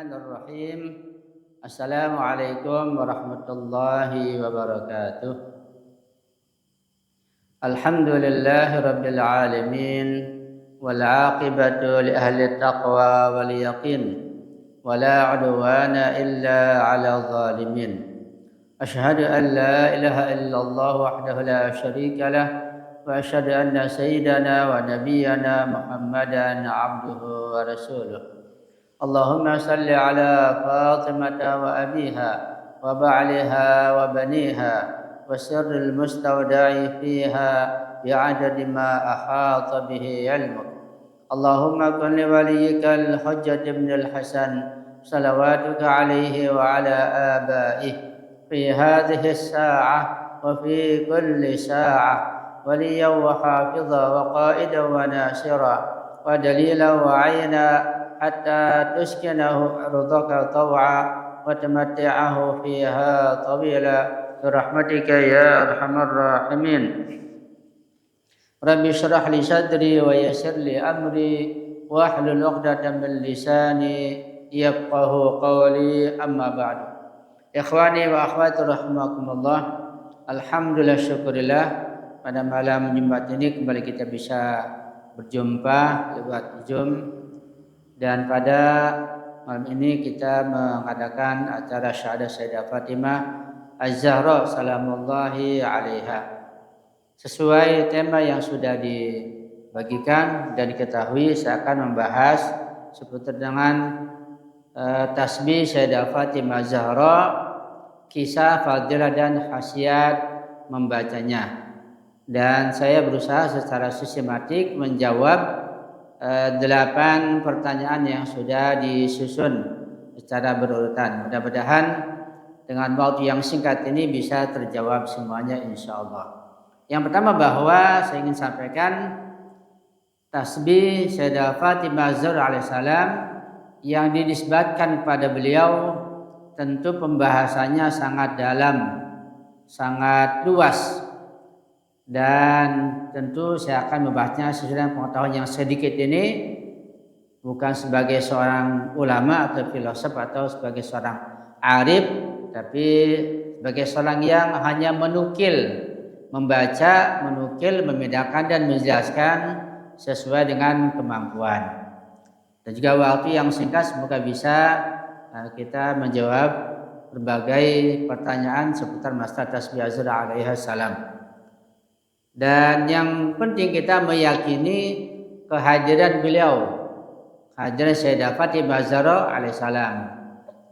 Bismillahirrahmanirrahim. Assalamualaikum warahmatullahi wabarakatuh. Alhamdulillahi rabbil alamin. Wal aqibatu li ahli taqwa wal yaqin. Wala udwana illa ala zalimin. Ashhadu an la ilaha illallah wahdahu la syarika lah. Wa ashhadu anna sayyidana wa nabiyyana Muhammadan abduhu wa rasuluh. Allahumma salli ala Fatimah wa abiha wa ba'liha wa baniha wa sirril mustawda'i fiha bi'adadi ma ahata bihi ilmuk. Allahumma kun li waliyyika al-Hujjat ibn al-Hasan salawatuka alayhi wa ala abaihi fi hadhihi as-sa'ah wa fi kulli sa'ah waliyan wa hafidha wa qa'idan wa nasira wa dalilan wa 'ayna hatta tuskinahu ardaka taw'a wa tamatti'ahu fiha tawila birahmatika ya arhamar rahimin. Rabbi shrah li sadri wa yassir li amri wa hlul 'uqdatam min lisani yafqahu qawli, amma ba'du. Ikhwani wa akhwati rahimakumullah, alhamdulillah syukurillah pada malam Jumat ini kembali kita bisa berjumpa lewat Zoom. Dan pada malam ini kita mengadakan acara syahadah Sayyidah Fatimah Az-Zahra salamullahi alaiha. Sesuai tema yang sudah dibagikan dan diketahui, saya akan membahas seputar dengan tasbih Sayyidah Fatimah Az-Zahra, kisah fadilah dan khasiat membacanya. Dan saya berusaha secara sistematik menjawab 8 pertanyaan yang sudah disusun secara berurutan. Mudah-mudahan dengan waktu yang singkat ini bisa terjawab semuanya insyaallah. Yang pertama, bahwa saya ingin sampaikan tasbih Sayyidah Fatimah Az-Zahra alaihissalam yang dinisbatkan kepada beliau tentu pembahasannya sangat dalam, sangat luas. Dan tentu saya akan membahasnya sesuai dengan pengetahuan yang sedikit ini, bukan sebagai seorang ulama atau filosof atau sebagai seorang arif, tapi sebagai seorang yang hanya membaca, membedakan dan menjelaskan sesuai dengan kemampuan. Dan juga waktu yang singkat, semoga bisa kita menjawab berbagai pertanyaan seputar masalah tasbih Az-Zahra alaihi salam. Dan yang penting kita meyakini kehadiran beliau, kehadiran Sayyidah Fatimah Az-Zahra alaihissalam.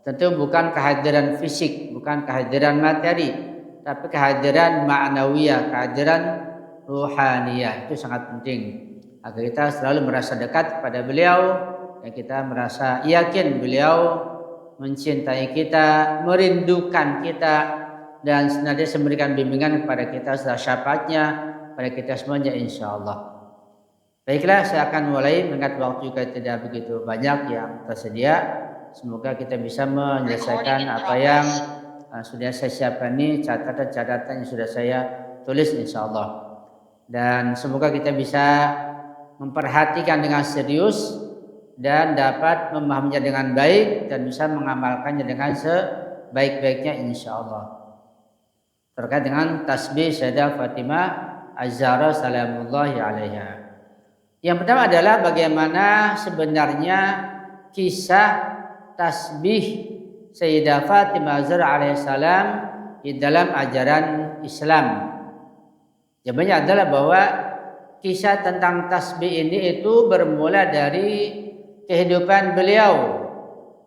Tentu bukan kehadiran fisik, bukan kehadiran materi, tapi kehadiran ma'nawiyah, kehadiran ruhaniyah. Itu sangat penting agar kita selalu merasa dekat kepada beliau dan kita merasa yakin beliau mencintai kita, merindukan kita, dan senantiasa memberikan bimbingan kepada kita serta syafaatnya pada kita semuanya insyaallah. Baiklah, saya akan mulai mengingat waktu juga tidak begitu banyak yang tersedia. Semoga kita bisa menyelesaikan apa yang sudah saya siapkan ini, catatan-catatan yang sudah saya tulis insyaallah. Dan semoga kita bisa memperhatikan dengan serius dan dapat memahaminya dengan baik dan bisa mengamalkannya dengan sebaik-baiknya insyaallah. Terkait dengan tasbih Sayyidah Fatimah Az-Zahra salamullahi alaiha. Yang pertama adalah bagaimana sebenarnya kisah tasbih Sayyidah Fatimah Az-Zahra alaihissalam di dalam ajaran Islam. Jawabannya adalah bahwa kisah tentang tasbih ini itu bermula dari kehidupan beliau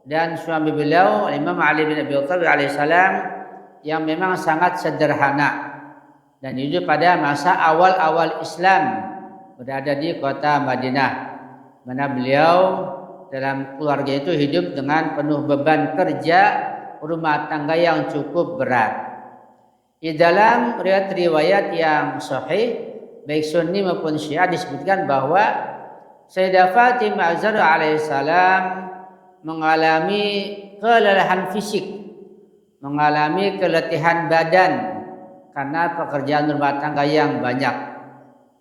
dan suami beliau Imam Ali bin Abi Thalib alaihissalam yang memang sangat sederhana dan hidup pada masa awal-awal Islam, berada di kota Madinah, mana beliau dalam keluarga itu hidup dengan penuh beban kerja rumah tangga yang cukup berat. Di dalam riwayat yang sahih baik Sunni maupun Syiah disebutkan bahwa Sayyidah Fatimah Az-Zahra alaihissalam mengalami kelelahan fisik, mengalami keletihan badan karena pekerjaan rumah tangga yang banyak,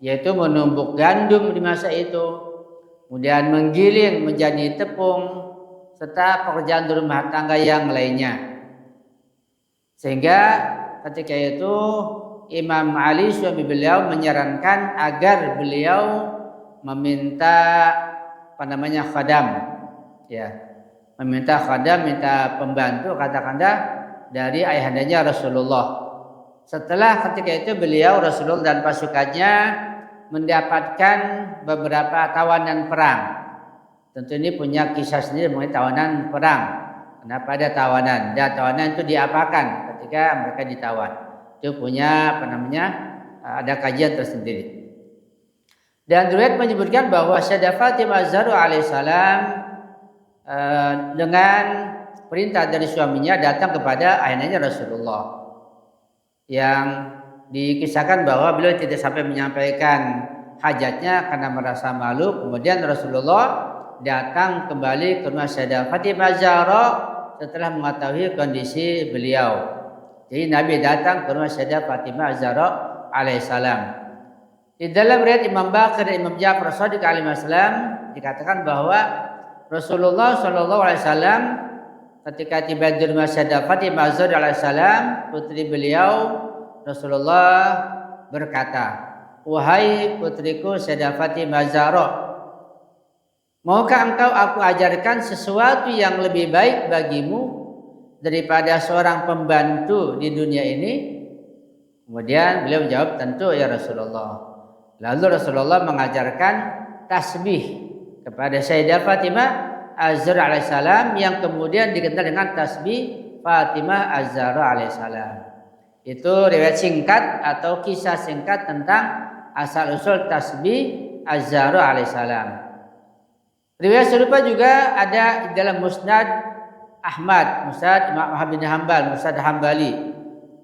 yaitu menumbuk gandum di masa itu, kemudian menggiling menjadi tepung, serta pekerjaan rumah tangga yang lainnya. Sehingga ketika itu Imam Ali suami beliau menyarankan agar beliau meminta khadam, ya, meminta khadam, minta pembantu katakanlah dari ayahandanya Rasulullah. Setelah ketika itu beliau Rasulullah dan pasukannya mendapatkan beberapa tawanan perang. Tentu ini punya kisah sendiri mengenai tawanan perang. Kenapa ada tawanan? Dan tawanan itu diapakan ketika mereka ditawan? Itu punya ada kajian tersendiri. Dan riwayat menyebutkan bahwa Sayyidah Fatimah Az-Zahra alaihissalam dengan perintah dari suaminya datang kepada ayahandanya Rasulullah, yang dikisahkan bahwa beliau tidak sampai menyampaikan hajatnya karena merasa malu. Kemudian Rasulullah datang kembali ke rumah Sayyidah Fatimah Az-Zahra setelah mengetahui kondisi beliau. Jadi Nabi datang ke rumah Sayyidah Fatimah Az-Zahra alaihissalam. Di dalam riwayat Imam Baqir dan Imam Ja'far Shadiq alaihissalam dikatakan bahwa Rasulullah Shallallahu alaihi wasallam ketika tiba di rumah Sayyidah Fatimah Az-Zahra alaihissalam, putri beliau, Rasulullah berkata, "Wahai putriku Sayyidah Fatimah Az-Zahra, maukah engkau aku ajarkan sesuatu yang lebih baik bagimu daripada seorang pembantu di dunia ini?" Kemudian beliau menjawab, "Tentu ya Rasulullah." Lalu Rasulullah mengajarkan tasbih kepada Sayyidah Fatimah Az-Zahra alaihissalam, yang kemudian dikenal dengan tasbih Fatimah Az-Zahra alaihissalam. Itu riwayat singkat atau kisah singkat tentang asal usul tasbih Az-Zahra alaihissalam. Riwayat serupa juga ada di dalam Musnad Ahmad, Musnad Imam Ahmad bin Hanbal, Musnad Hambali,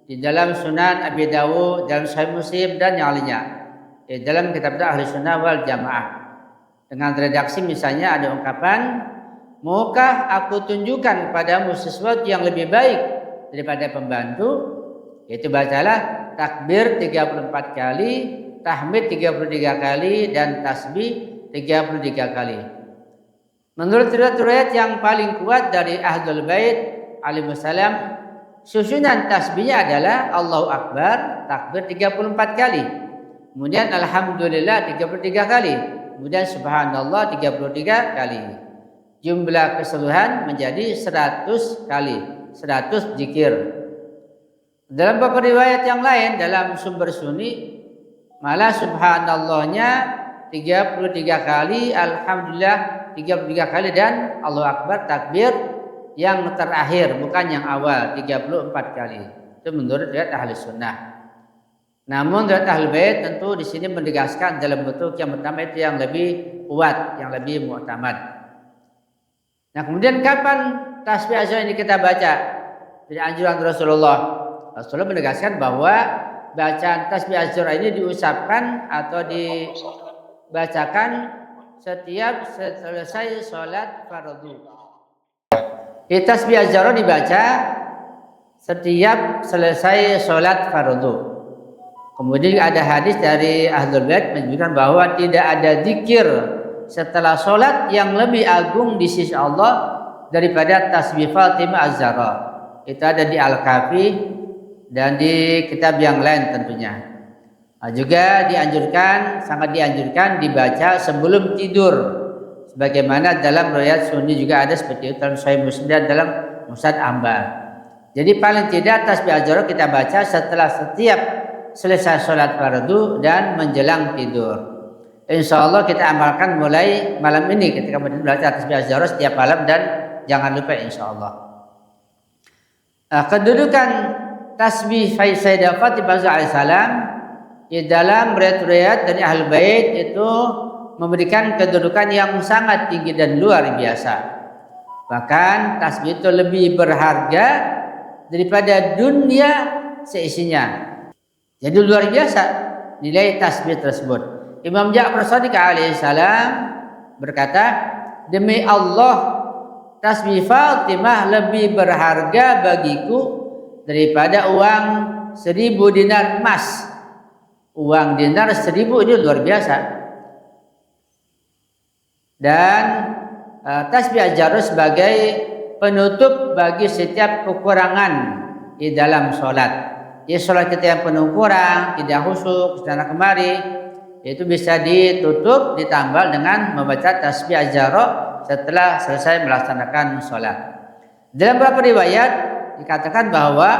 di dalam Sunan Abi Dawud, dalam Sahih Muslim dan yang lainnya, di dalam kitab Ahli Sunnah wal Jamaah, dengan redaksi misalnya ada ungkapan, "Maukah aku tunjukkan kepadamu sesuatu yang lebih baik daripada pembantu?" Yaitu bacalah takbir 34 kali, tahmid 33 kali, dan tasbih 33 kali. Menurut riwayat yang paling kuat dari Ahlul Bait alaihissalam, susunan tasbihnya adalah Allahu Akbar, takbir 34 kali, kemudian Alhamdulillah 33 kali, kemudian Subhanallah 33 kali. Jumlah keseluruhan menjadi 100 kali, 100 zikir. Dalam beberapa riwayat yang lain dalam sumber Sunni, malah Subhanallahnya 33 kali, Alhamdulillah 33 kali, dan Allahu Akbar takbir yang terakhir, bukan yang awal, 34 kali. Itu menurut riwayat Ahli Sunnah. Namun riwayat Ahlul Bait tentu di sini menegaskan dalam bentuk yang pertama itu yang lebih kuat, yang lebih mu'tamad. Nah, kemudian kapan tasbih Az-Zahra ini kita baca? Dari anjuran Rasulullah. Rasulullah menegaskan bahwa bacaan tasbih Az-Zahra ini diucapkan atau dibacakan setiap selesai sholat fardu. Tasbih Az-Zahra dibaca setiap selesai sholat fardu. Kemudian ada hadis dari Ahlul Bait menunjukkan bahwa tidak ada zikir setelah sholat yang lebih agung di sisi Allah daripada tasbih Fatimah Az-Zahra. Itu ada di Al-Kafi dan di kitab yang lain tentunya. Juga sangat dianjurkan dibaca sebelum tidur, sebagaimana dalam riwayat Sunni juga ada seperti itu dalam Sahih Muslim dan dalam Musnad Ahmad. Jadi paling tidak tasbih Az-Zahra kita baca setelah setiap selesai sholat fardu dan menjelang tidur. Insya Allah kita amalkan mulai malam ini ketika membaca tasbih Az-Zahra setiap malam, dan jangan lupa insya Allah. Kedudukan tasbih Sayyidah Fatimah Az-Zahra alaihissalam di dalam riwayat dari Ahlul Bait itu memberikan kedudukan yang sangat tinggi dan luar biasa. Bahkan tasbih itu lebih berharga daripada dunia seisinya. Jadi luar biasa nilai tasbih tersebut. Imam Ja'far Shadiq alaihissalam berkata, "Demi Allah, tasbih Fatimah lebih berharga bagiku daripada uang 1000 dinar emas." Uang dinar 1000 ini luar biasa. Dan tasbih az-Jahra sebagai penutup bagi setiap kekurangan di dalam sholat. Ya, sholat kita yang penuh kurang, tidak khusyuk, sana kemari, itu bisa ditutup ditambal dengan membaca tasbih az-Jahra setelah selesai melaksanakan sholat. Dalam beberapa riwayat dikatakan bahwa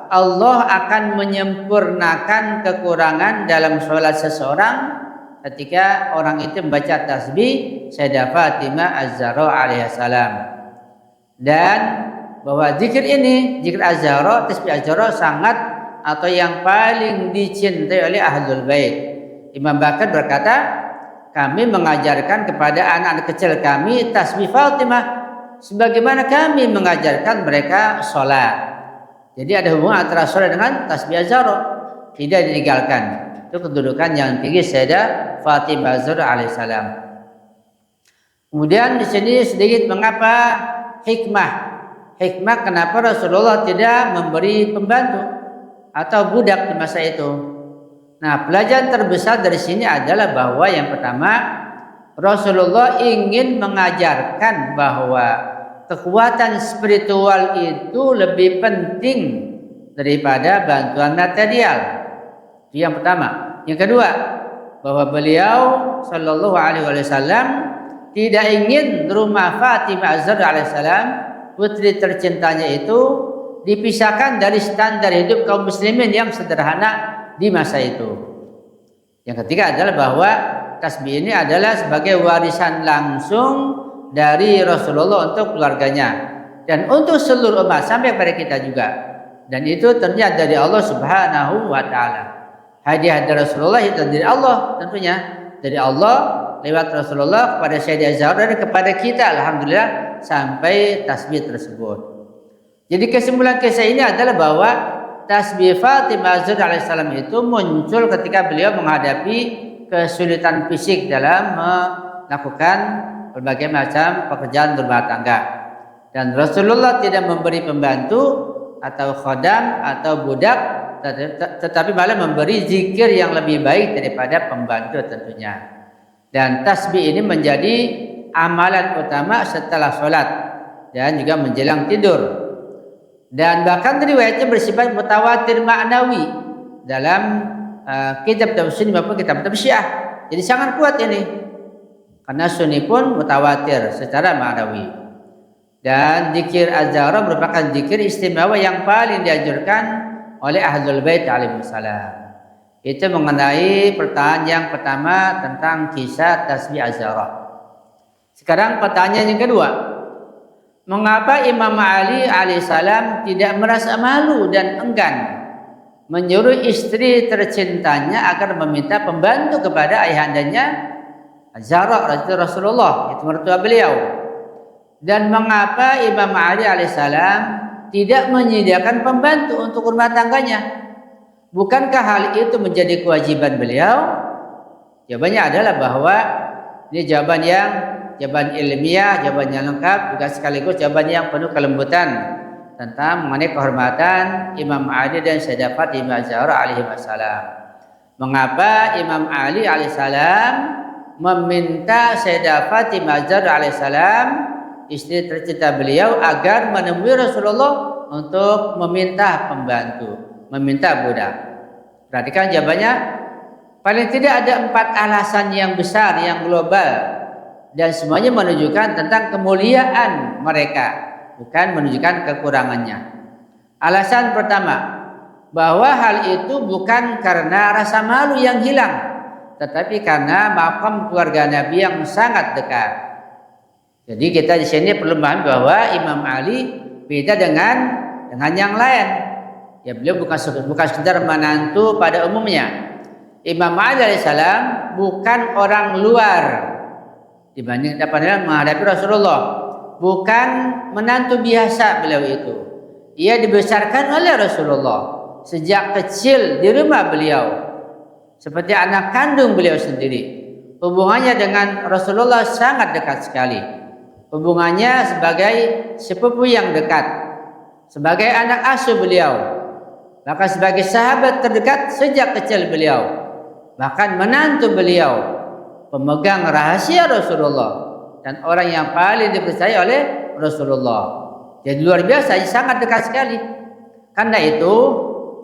Allah akan menyempurnakan kekurangan dalam sholat seseorang ketika orang itu membaca tasbih Sayyidah Fatimah az-Zahra alaihissalam. Dan bahwa zikir ini, zikir az-Zahra, tasbih az-Zahra sangat atau yang paling dicintai oleh Ahlul Bait. Imam Bakar berkata, kami mengajarkan kepada anak-anak kecil kami tasbih Fatimah sebagaimana kami mengajarkan mereka sholat. Jadi ada hubungan antara sholat dengan tasbih az-Zahra, tidak ditinggalkan. Itu kedudukan yang tinggi Sayyidah Fatimah az-Zahra alaihissalam. Kemudian di sini sedikit mengapa hikmah kenapa Rasulullah tidak memberi pembantu atau budak di masa itu. Nah, pelajaran terbesar dari sini adalah bahwa yang pertama, Rasulullah ingin mengajarkan bahwa kekuatan spiritual itu lebih penting daripada bantuan material. Itu yang pertama. Yang kedua, bahwa beliau Shallallahu Alaihi Wasallam tidak ingin rumah Fatimah az-Zahra alaihissalam, putri tercintanya itu, dipisahkan dari standar hidup kaum muslimin yang sederhana di masa itu. Yang ketiga adalah bahwa tasbih ini adalah sebagai warisan langsung dari Rasulullah untuk keluarganya dan untuk seluruh umat sampai pada kita juga. Dan itu tentunya dari Allah Subhanahu wa taala. Hadiah dari Rasulullah itu dari Allah, tentunya dari Allah lewat Rasulullah kepada Sayyidah Zahra dan kepada kita, alhamdulillah, sampai tasbih tersebut. Jadi kesimpulan kisah ini adalah bahwa tasbih Fatimah az-Zahra alaihissalam itu muncul ketika beliau menghadapi kesulitan fisik dalam melakukan berbagai macam pekerjaan rumah tangga. Dan Rasulullah tidak memberi pembantu atau khodam atau budak, tetapi malah memberi zikir yang lebih baik daripada pembantu tentunya. Dan tasbih ini menjadi amalan utama setelah sholat dan juga menjelang tidur. Dan bahkan riwayatnya bersifat mutawatir ma'nawi dalam kitab tafsir maupun kitab Syiah. Jadi sangat kuat ini karena Sunni pun mutawatir secara ma'nawi. Dan zikir az-Zahra merupakan zikir istimewa yang paling dianjurkan oleh Ahlul Bait alaihissalam. Itu mengenai pertanyaan yang pertama tentang kisah tasbih az-Zahra. Sekarang pertanyaan yang kedua, mengapa Imam Ali alaihissalam tidak merasa malu dan enggan menyuruh istri tercintanya agar meminta pembantu kepada ayahandanya Az-Zahra Rasulullah, itu mertua beliau? Dan mengapa Imam Ali alaihissalam tidak menyediakan pembantu untuk rumah tangganya? Bukankah hal itu menjadi kewajiban beliau? Jawabannya adalah bahwa ini jawaban ilmiah, jawaban yang lengkap, juga sekaligus jawaban yang penuh kelembutan tentang mengenai kehormatan Imam Ali dan Sayyidah Fatimah az-Zahra alaihi wassalam. Mengapa Imam Ali alaihissalam meminta Sayyidah Fatimah az-Zahra alaihissalam, istri tercinta beliau, agar menemui Rasulullah untuk meminta pembantu, meminta budak? Perhatikan jawabannya, paling tidak ada 4 alasan yang besar, yang global, dan semuanya menunjukkan tentang kemuliaan mereka, bukan menunjukkan kekurangannya. Alasan pertama, bahwa hal itu bukan karena rasa malu yang hilang, tetapi karena makam keluarga Nabi yang sangat dekat. Jadi kita di sini perlu memahami bahwa Imam Ali beda dengan yang lain. Ya, beliau bukan sekedar menantu pada umumnya. Imam Ali alaihissalam bukan orang luar dibanding menghadapi Rasulullah, bukan menantu biasa beliau itu. Ia dibesarkan oleh Rasulullah sejak kecil di rumah beliau, seperti anak kandung beliau sendiri. Hubungannya dengan Rasulullah sangat dekat sekali. Hubungannya sebagai sepupu yang dekat, sebagai anak asuh beliau, bahkan sebagai sahabat terdekat sejak kecil beliau, bahkan menantu beliau, pemegang rahasia Rasulullah. dan orang yang paling dipercaya oleh Rasulullah. Jadi luar biasa, sangat dekat sekali. Karena itu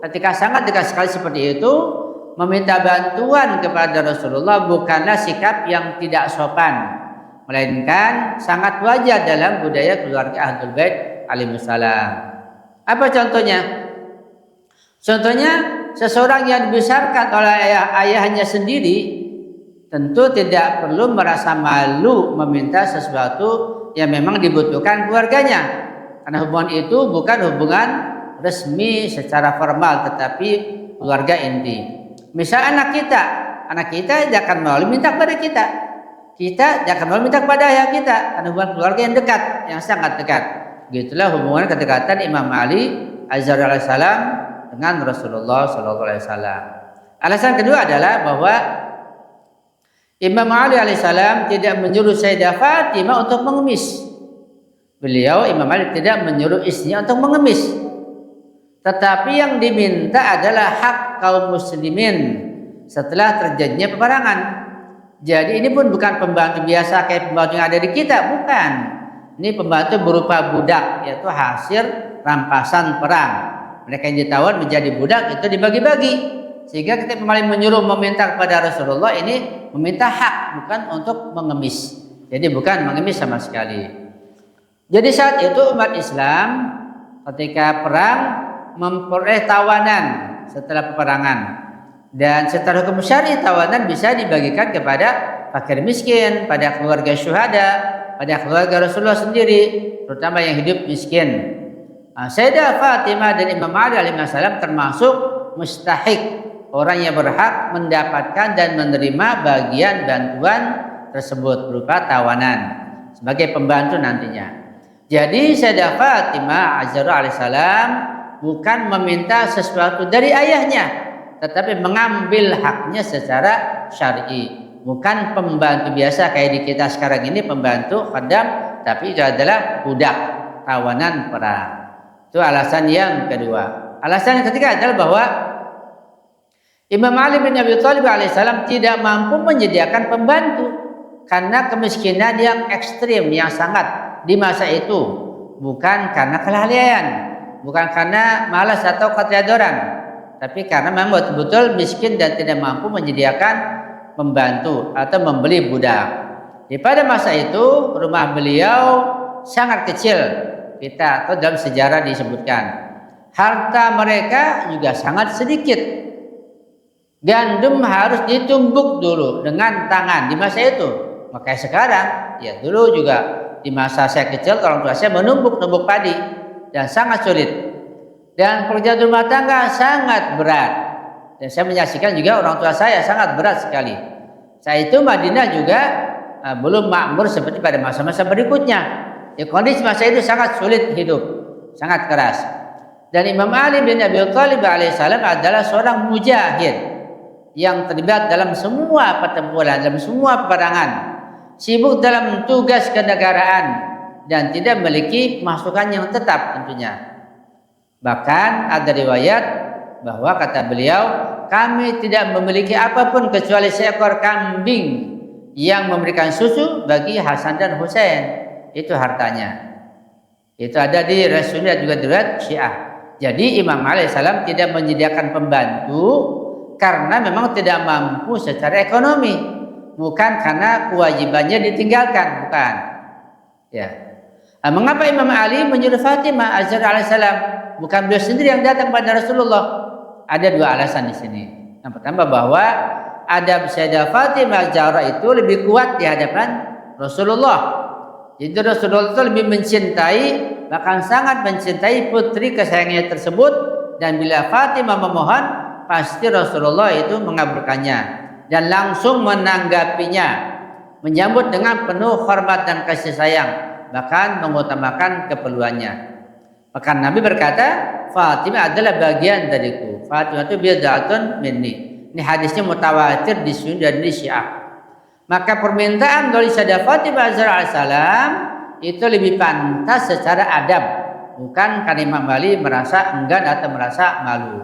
ketika sangat dekat sekali seperti itu, meminta bantuan kepada Rasulullah bukanlah sikap yang tidak sopan, melainkan sangat wajar dalam budaya keluarga Ahlul Bait alaihissalam. Apa contohnya? Contohnya seseorang yang dibesarkan oleh ayahnya sendiri tentu tidak perlu merasa malu meminta sesuatu yang memang dibutuhkan keluarganya, karena hubungan itu bukan hubungan resmi secara formal, tetapi keluarga inti. Misal anak kita tidak akan malu minta kepada kita tidak akan malu minta kepada ayah kita, karena hubungan keluarga yang dekat, yang sangat dekat. Gitulah hubungan kedekatan Imam Ali alaihissalam dengan Rasulullah SAW. Alasan kedua adalah bahwa Imam Ali alaihissalam tidak menyuruh Sayyidah Fatimah untuk mengemis. Imam Ali tidak menyuruh istrinya untuk mengemis. Tetapi yang diminta adalah hak kaum muslimin setelah terjadinya peperangan. Jadi ini pun bukan pembantu biasa kayak pembantu yang ada di kita, bukan. Ini pembantu berupa budak, yaitu hasil rampasan perang. Mereka yang ditawar menjadi budak itu dibagi-bagi. Sehingga ketika kembali menyuruh meminta kepada Rasulullah, ini meminta hak, bukan untuk mengemis. Jadi bukan mengemis sama sekali. Jadi saat itu umat Islam ketika perang memperoleh tawanan setelah peperangan, dan setelah hukum syar'i tawanan bisa dibagikan kepada fakir miskin, pada keluarga syuhada, pada keluarga Rasulullah sendiri, terutama yang hidup miskin. Sayyidah Fatimah dan Imam Ali alaihissalam termasuk mustahik, orang yang berhak mendapatkan dan menerima bagian bantuan tersebut berupa tawanan sebagai pembantu nantinya. Jadi Sayyidah Fatimah az-Zahra alaihissalam bukan meminta sesuatu dari ayahnya, tetapi mengambil haknya secara syar'i. Bukan pembantu biasa kayak di kita sekarang ini, pembantu khadam, tapi itu adalah budak, tawanan perang. Itu alasan yang kedua. Alasan yang ketiga adalah bahwa Imam Ali bin Abi Thalib alaihissalam tidak mampu menyediakan pembantu karena kemiskinan yang ekstrim, yang sangat di masa itu. Bukan karena kelalaian, bukan karena malas atau ketidadoran, tapi karena memang betul-betul miskin dan tidak mampu menyediakan pembantu atau membeli budak. Pada masa itu rumah beliau sangat kecil, kita atau dalam sejarah disebutkan harta mereka juga sangat sedikit. Gandum harus ditumbuk dulu dengan tangan di masa itu. Makanya sekarang, ya dulu juga di masa saya kecil orang tua saya menumbuk padi dan sangat sulit. Dan pekerjaan rumah tangga sangat berat. Dan saya menyaksikan juga orang tua saya sangat berat sekali. Saat itu Madinah juga belum makmur seperti pada masa-masa berikutnya. Ya, kondisi masa itu sangat sulit hidup, sangat keras. Dan Imam Ali bin Abi Thalib alaihissalam adalah seorang mujahid yang terlibat dalam semua pertempuran, dalam semua peperangan, sibuk dalam tugas kenegaraan dan tidak memiliki pemasukan yang tetap tentunya. Bahkan ada riwayat bahwa kata beliau, kami tidak memiliki apapun kecuali seekor kambing yang memberikan susu bagi Hasan dan Husain. Itu hartanya. Itu ada di Rasulullah juga riwayat Syiah. Jadi Imam Ali alaihissalam tidak menyediakan pembantu karena memang tidak mampu secara ekonomi, bukan karena kewajibannya ditinggalkan, bukan. Ya. Mengapa Imam Ali menyuruh Fatimah az-Zahra alaihissalam? Bukan beliau sendiri yang datang pada Rasulullah. Ada dua alasan di sini. Yang pertama bahwa adab Sayyidah Fatimah az-Zahra itu lebih kuat di hadapan Rasulullah. Jadi Rasulullah itu lebih mencintai, bahkan sangat mencintai putri kesayangannya tersebut, dan bila Fatimah memohon, pasti Rasulullah itu mengabulkannya dan langsung menanggapinya, menyambut dengan penuh hormat dan kasih sayang, bahkan mengutamakan keperluannya. Bahkan Nabi berkata, Fatimah adalah bagian dariku. Fatimah itu bid'atun minni. Ini hadisnya mutawatir di Sunni dan di Syiah. Maka permintaan dari Sayyidah Fatimah az-Zahra alaihissalam itu lebih pantas secara adab, bukan karena Imam Ali merasa enggan atau merasa malu.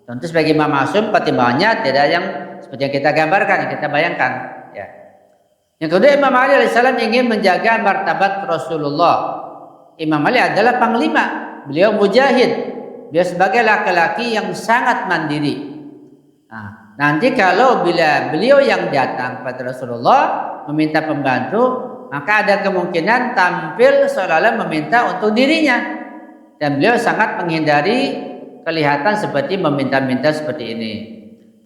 Tentu sebagai Imam Ma'sum pertimbangannya tidak yang seperti yang kita gambarkan, yang kita bayangkan. Ya. Yang kedua, Imam Ali alaihissalam ingin menjaga martabat Rasulullah. Imam Ali adalah panglima, beliau mujahid, beliau sebagai laki-laki yang sangat mandiri. Nah, nanti kalau bila beliau yang datang pada Rasulullah meminta pembantu, maka ada kemungkinan tampil seolah-olah meminta untuk dirinya, dan beliau sangat menghindari kelihatan seperti meminta-minta seperti ini.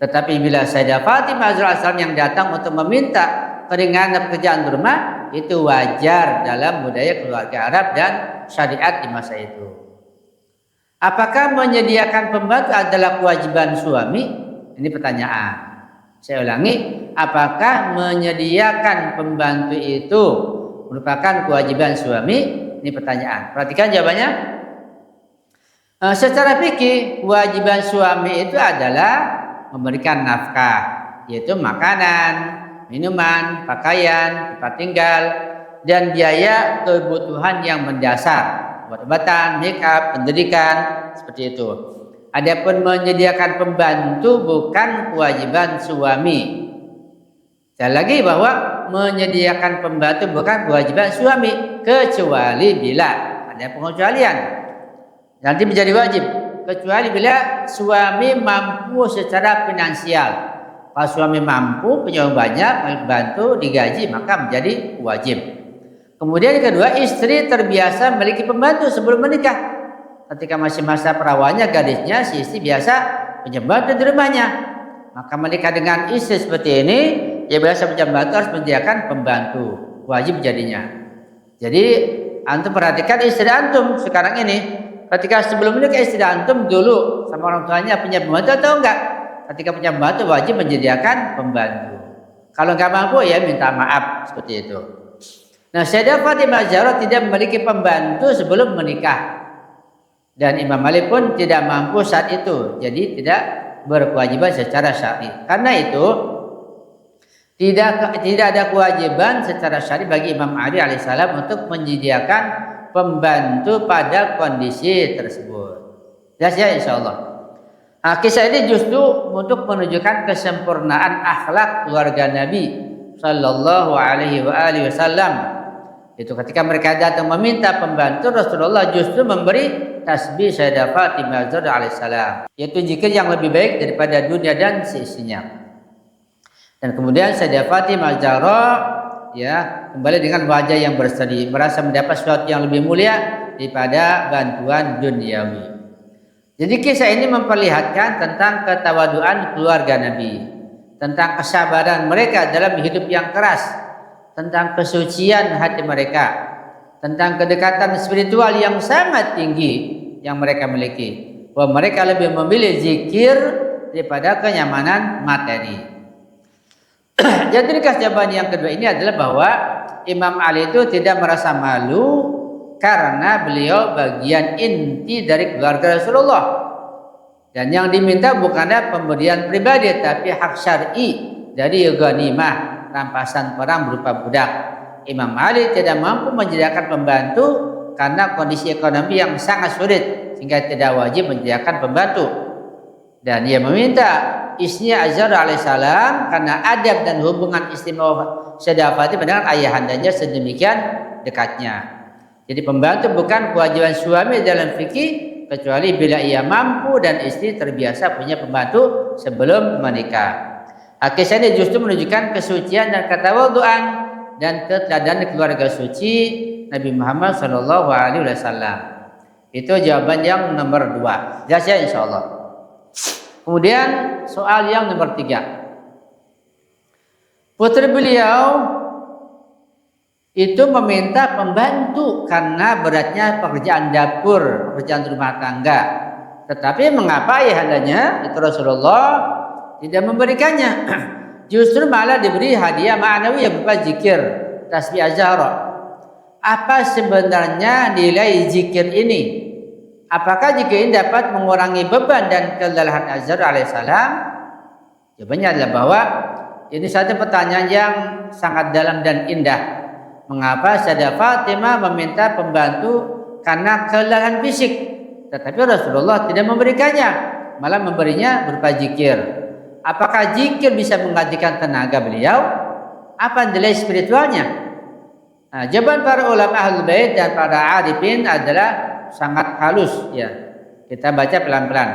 Tetapi bila Sayyidah Fatimah Zahra yang datang untuk meminta keringanan pekerjaan di rumah, itu wajar dalam budaya keluarga Arab dan syariat di masa itu. Apakah menyediakan pembantu adalah kewajiban suami? Ini pertanyaan. Saya ulangi, apakah menyediakan pembantu itu merupakan kewajiban suami? Ini pertanyaan. Perhatikan jawabannya. Secara fikih, kewajiban suami itu adalah memberikan nafkah, yaitu makanan, minuman, pakaian, tempat tinggal, dan biaya kebutuhan yang mendasar, obat-obatan, make-up, pendidikan, seperti itu. Adapun menyediakan pembantu bukan kewajiban suami. Sekali lagi bahwa menyediakan pembantu bukan kewajiban suami, kecuali bila ada pengecualian. Nanti menjadi wajib, kecuali bila suami mampu secara finansial. Kalau suami mampu, punya uang banyak, bantu, digaji, maka menjadi wajib. Kemudian yang kedua, istri terbiasa memiliki pembantu sebelum menikah. Ketika masih masa perawannya, gadisnya, si istri biasa punya pembantu di rumahnya. Maka menikah dengan istri seperti ini, ya biasa punya pembantu, harus menyediakan pembantu. Wajib jadinya. Jadi, antum perhatikan istri antum sekarang ini. Ketika sebelum menikah istri antum dulu sama orang tuanya punya pembantu atau enggak? Ketika punya pembantu wajib menyediakan pembantu. Kalau nggak mampu ya minta maaf, seperti itu. Nah, Sayyidah Fatimah Zahra tidak memiliki pembantu sebelum menikah, dan Imam Ali pun tidak mampu saat itu, jadi tidak berkewajiban secara syar'i. Karena itu tidak ada kewajiban secara syar'i bagi Imam Ali alaihissalam untuk menyediakan pembantu pada kondisi tersebut. Jelas ya, insyaallah. Nah, kisah ini justru untuk menunjukkan kesempurnaan akhlak keluarga Nabi Sallallahu Alaihi Wasallam. Itu ketika mereka datang meminta pembantu, Rasulullah justru memberi tasbih Sayyidah Fatimah Zahra alaihissalam, yaitu zikir yang lebih baik daripada dunia dan seisinya. Dan kemudian Sayyidah Fatimah Zahra ya kembali dengan wajah yang berseri, merasa mendapat sesuatu yang lebih mulia daripada bantuan duniawi. Jadi kisah ini memperlihatkan tentang ketawaduan keluarga Nabi, tentang kesabaran mereka dalam hidup yang keras, tentang kesucian hati mereka, tentang kedekatan spiritual yang sangat tinggi yang mereka miliki. Bahwa mereka lebih memilih zikir daripada kenyamanan materi. Jadi jawaban yang kedua ini adalah bahwa Imam Ali itu tidak merasa malu karena beliau bagian inti dari keluarga Rasulullah, dan yang diminta bukanlah pemberian pribadi tapi hak syar'i dari ghanimah, rampasan perang berupa budak. Imam Ali tidak mampu menyediakan pembantu karena kondisi ekonomi yang sangat sulit sehingga tidak wajib menyediakan pembantu, dan ia meminta istrinya Zahra alaihissalam karena adab dan hubungan istimewa Sayyidah Fatimah dengan ayahandanya sedemikian dekatnya. Jadi pembantu bukan kewajiban suami dalam fikih kecuali bila ia mampu dan istri terbiasa punya pembantu sebelum menikah. Kisah ini justru menunjukkan kesucian dan ketawaduan dan keteladanan keluarga suci Nabi Muhammad Sallallahu Alaihi Wasallam. Itu jawaban yang nomor 2. Jelas ya, insyaallah. Kemudian soal yang nomor 3. Putri beliau itu meminta pembantu karena beratnya pekerjaan dapur, pekerjaan rumah tangga. Tetapi mengapa ayahandanya itu Rasulullah tidak memberikannya? Justru malah diberi hadiah ma'nawi yang berupa zikir, tasbih Zahra. Apa sebenarnya nilai zikir ini? Apakah zikir ini dapat mengurangi beban dan kelelahan Zahra alaihissalam? Jawabannya adalah bahwa ini satu pertanyaan yang sangat dalam dan indah. Mengapa Sayyidah Fatimah meminta pembantu karena kelelahan fisik, tetapi Rasulullah tidak memberikannya, malah memberinya berupa zikir. Apakah zikir bisa menggantikan tenaga beliau? Apa nilai spiritualnya? Nah, jawaban para ulama Ahlul Bait dan para arifin adalah sangat halus ya. Kita baca pelan-pelan.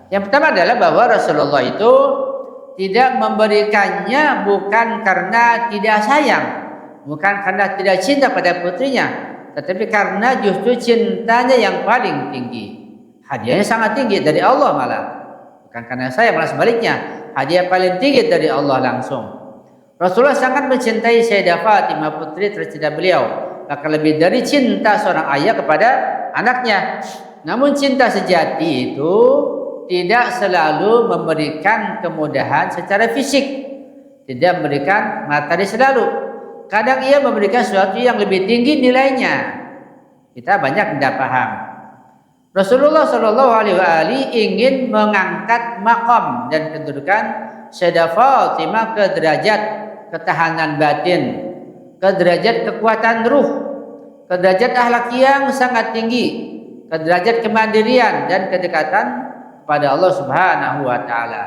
Yang pertama adalah bahwa Rasulullah itu tidak memberikannya bukan karena tidak sayang, bukan karena tidak cinta pada putrinya, tetapi karena justru cintanya yang paling tinggi. Hadiahnya sangat tinggi dari Allah malah. Bukan karena saya, malah sebaliknya. Hadiah paling tinggi dari Allah langsung. Rasulullah sangat mencintai Sayyidah Fatimah putri tercinta beliau. Bahkan lebih dari cinta seorang ayah kepada anaknya. Namun cinta sejati itu tidak selalu memberikan kemudahan secara fisik. Tidak memberikan materi selalu. Kadang ia memberikan sesuatu yang lebih tinggi nilainya. Kita banyak tidak paham. Rasulullah Shallallahu Alaihi Wasallam ingin mengangkat makom dan kedudukan Sayyidah Fatimah ke derajat ketahanan batin, ke derajat kekuatan ruh, ke derajat akhlak yang sangat tinggi, ke derajat kemandirian dan kedekatan pada Allah Subhanahu Wa Taala.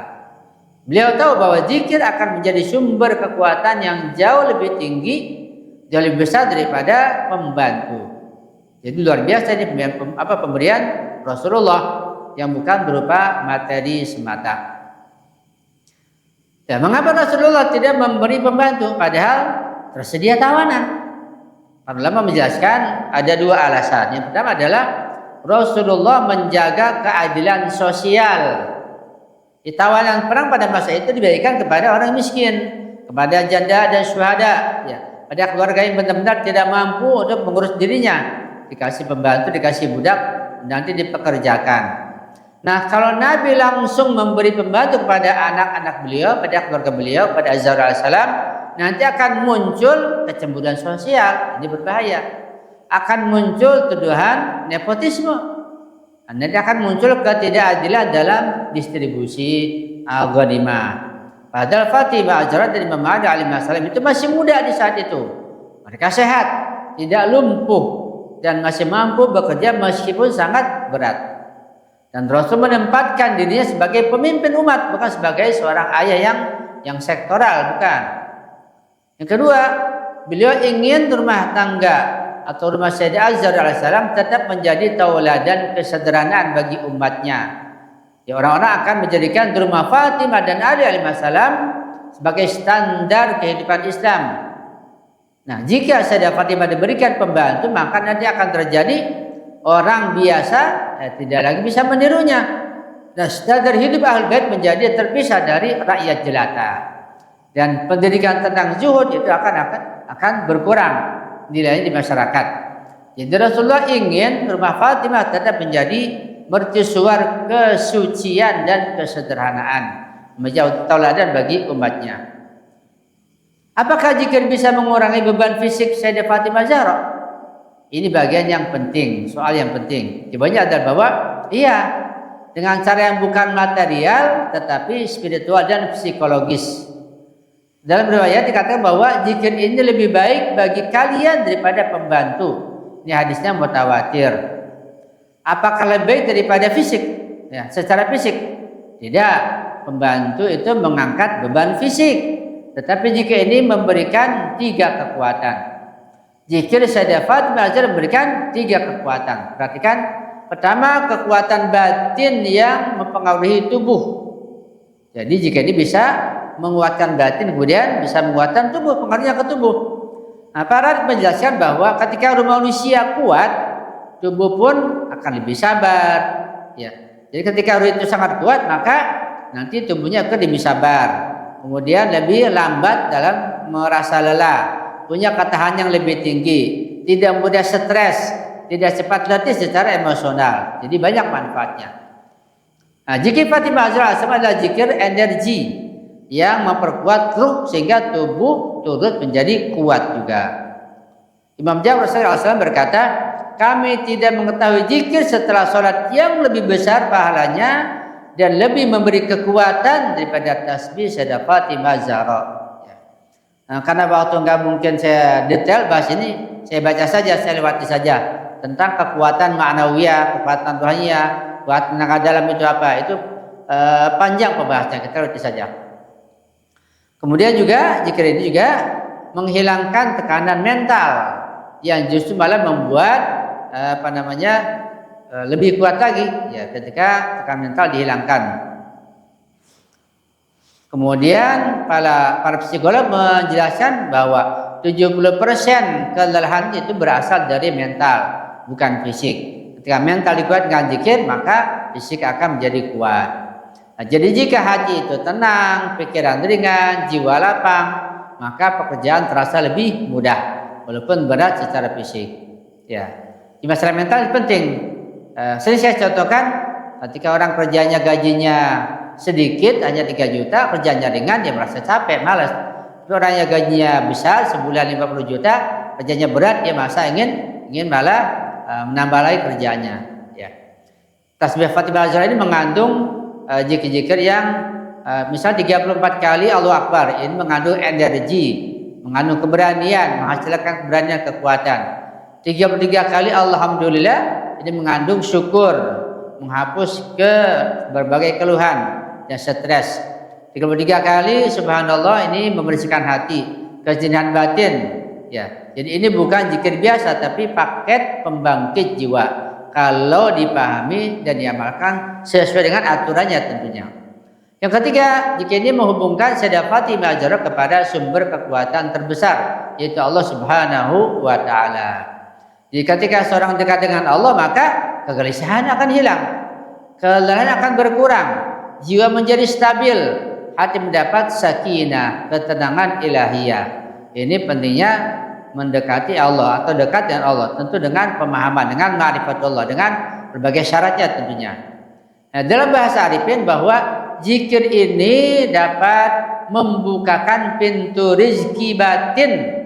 Beliau tahu bahwa zikir akan menjadi sumber kekuatan yang jauh lebih tinggi, jauh lebih besar daripada pembantu. Jadi luar biasa ini pemberian Rasulullah yang bukan berupa materi semata. Dan mengapa Rasulullah tidak memberi pembantu padahal tersedia tawanan? Para ulama menjelaskan ada dua alasan. Yang pertama adalah Rasulullah menjaga keadilan sosial. Di tawanan perang pada masa itu diberikan kepada orang miskin, kepada janda dan syuhada, ya, pada keluarga yang benar-benar tidak mampu untuk mengurus dirinya. Dikasih pembantu, dikasih budak, nanti dipekerjakan. Nah, kalau Nabi langsung memberi pembantu kepada anak-anak beliau, pada keluarga beliau, pada Zahra alaihissalam, nanti akan muncul kecemburuan sosial. Ini berbahaya. Akan muncul tuduhan nepotisme. Nanti akan muncul ketidakadilan dalam distribusi ghanimah. Padahal Fatimah Zahra dan Imam Ali alaihissalam itu masih muda di saat itu. Mereka sehat, tidak lumpuh, dan masih mampu bekerja meskipun sangat berat. Dan Rasul menempatkan dirinya sebagai pemimpin umat, bukan sebagai seorang ayah yang sektoral, bukan. Yang kedua, beliau ingin rumah tangga atau rumah Sayyidah Zahra alaihissalam tetap menjadi tauladan kesederhanaan bagi umatnya. Ya, orang-orang akan menjadikan rumah Fatimah dan Ali alaihissalam sebagai standar kehidupan Islam. Nah, jika Sayyidah Fatimah diberikan pembantu, maka nanti akan terjadi orang biasa tidak lagi bisa menirunya. Dan standar hidup Ahlul Bait menjadi terpisah dari rakyat jelata. Dan pendidikan tentang zuhud itu akan berkurang nilainya di masyarakat. Jadi Rasulullah ingin rumah Fatimah tetap menjadi mercusuar kesucian dan kesederhanaan, menjadi tauladan bagi umatnya. Apakah zikir bisa mengurangi beban fisik Sayyidah Fatimah Zahra? Ini bagian yang penting, soal yang penting. Jawabannya adalah bahwa iya, dengan cara yang bukan material tetapi spiritual dan psikologis. Dalam riwayat dikatakan bahwa zikir ini lebih baik bagi kalian daripada pembantu. Ini hadisnya mutawatir. Apakah lebih baik daripada fisik? Ya, secara fisik tidak. Pembantu itu mengangkat beban fisik. Tetapi jika ini memberikan 3 kekuatan. Zikir Sayyidah Fatimah memberikan 3 kekuatan. Perhatikan, pertama kekuatan batin yang mempengaruhi tubuh. Jadi jika ini bisa menguatkan batin, kemudian bisa menguatkan tubuh, pengaruhnya ke tubuh. Nah, para menjelaskan bahwa ketika manusia kuat, tubuh pun akan lebih sabar. Ya. Jadi ketika ruh itu sangat kuat, maka nanti tubuhnya akan lebih sabar. Kemudian lebih lambat dalam merasa lelah, punya ketahanan yang lebih tinggi, tidak mudah stres, tidak cepat letih secara emosional. Jadi banyak manfaatnya. Nah, zikir Fatimah Zahra adalah zikir energi yang memperkuat ruh sehingga tubuh turut menjadi kuat juga. Imam Ja'far Shadiq berkata, kami tidak mengetahui zikir setelah sholat yang lebih besar pahalanya dan lebih memberi kekuatan daripada tasbih Sayyidah Fatimah Zahra. Nah, karena waktu nggak mungkin saya detail bahas ini, saya baca saja, saya lewati saja tentang kekuatan ma'nawiyah, kekuatan rohaniah, kekuatan tenaga dalam itu apa? Itu panjang pembahasannya, kita lewati saja. Kemudian juga zikir ini juga menghilangkan tekanan mental yang justru malah membuat lebih kuat lagi ya ketika tekanan mental dihilangkan. Kemudian para psikolog menjelaskan bahwa 70% kelelahan itu berasal dari mental, bukan fisik. Ketika mental dikuat dengan zikir, maka fisik akan menjadi kuat. Nah, jadi jika hati itu tenang, pikiran ringan, jiwa lapang, maka pekerjaan terasa lebih mudah walaupun berat secara fisik. Ya, di masalah mental itu penting. Sering saya contohkan, ketika orang kerjanya gajinya sedikit, hanya 3 juta, kerjanya ringan, dia merasa capek, malas. Tapi orang yang gajinya besar, sebulan 50 juta, kerjanya berat, dia merasa ingin malah menambah lagi kerjanya. Ya. Tasbih Fatimah Azhar ini mengandung zikir-zikir yang misal 34 kali Allahu Akbar, ini mengandung energi, mengandung keberanian, menghasilkan keberanian, kekuatan. 33 kali Alhamdulillah, ini mengandung syukur, menghapus ke berbagai keluhan dan stres. 33 kali Subhanallah, ini membersihkan hati, kejernihan batin. Ya, jadi ini bukan zikir biasa, tapi paket pembangkit jiwa kalau dipahami dan diamalkan sesuai dengan aturannya tentunya. Yang ketiga, jika ini menghubungkan Sayyidah Fatimah Az-Zahra kepada sumber kekuatan terbesar, yaitu Allah Subhanahu wa Ta'ala. Jadi ketika seorang dekat dengan Allah, maka kegelisahan akan hilang, kelelahan akan berkurang, jiwa menjadi stabil, hati mendapat sakinah, ketenangan ilahiyah. Ini pentingnya mendekati Allah atau dekat dengan Allah, tentu dengan pemahaman, dengan ma'rifatullah, dengan berbagai syaratnya tentunya. Nah, dalam bahasa Arifin bahwa zikir ini dapat membukakan pintu rizki batin.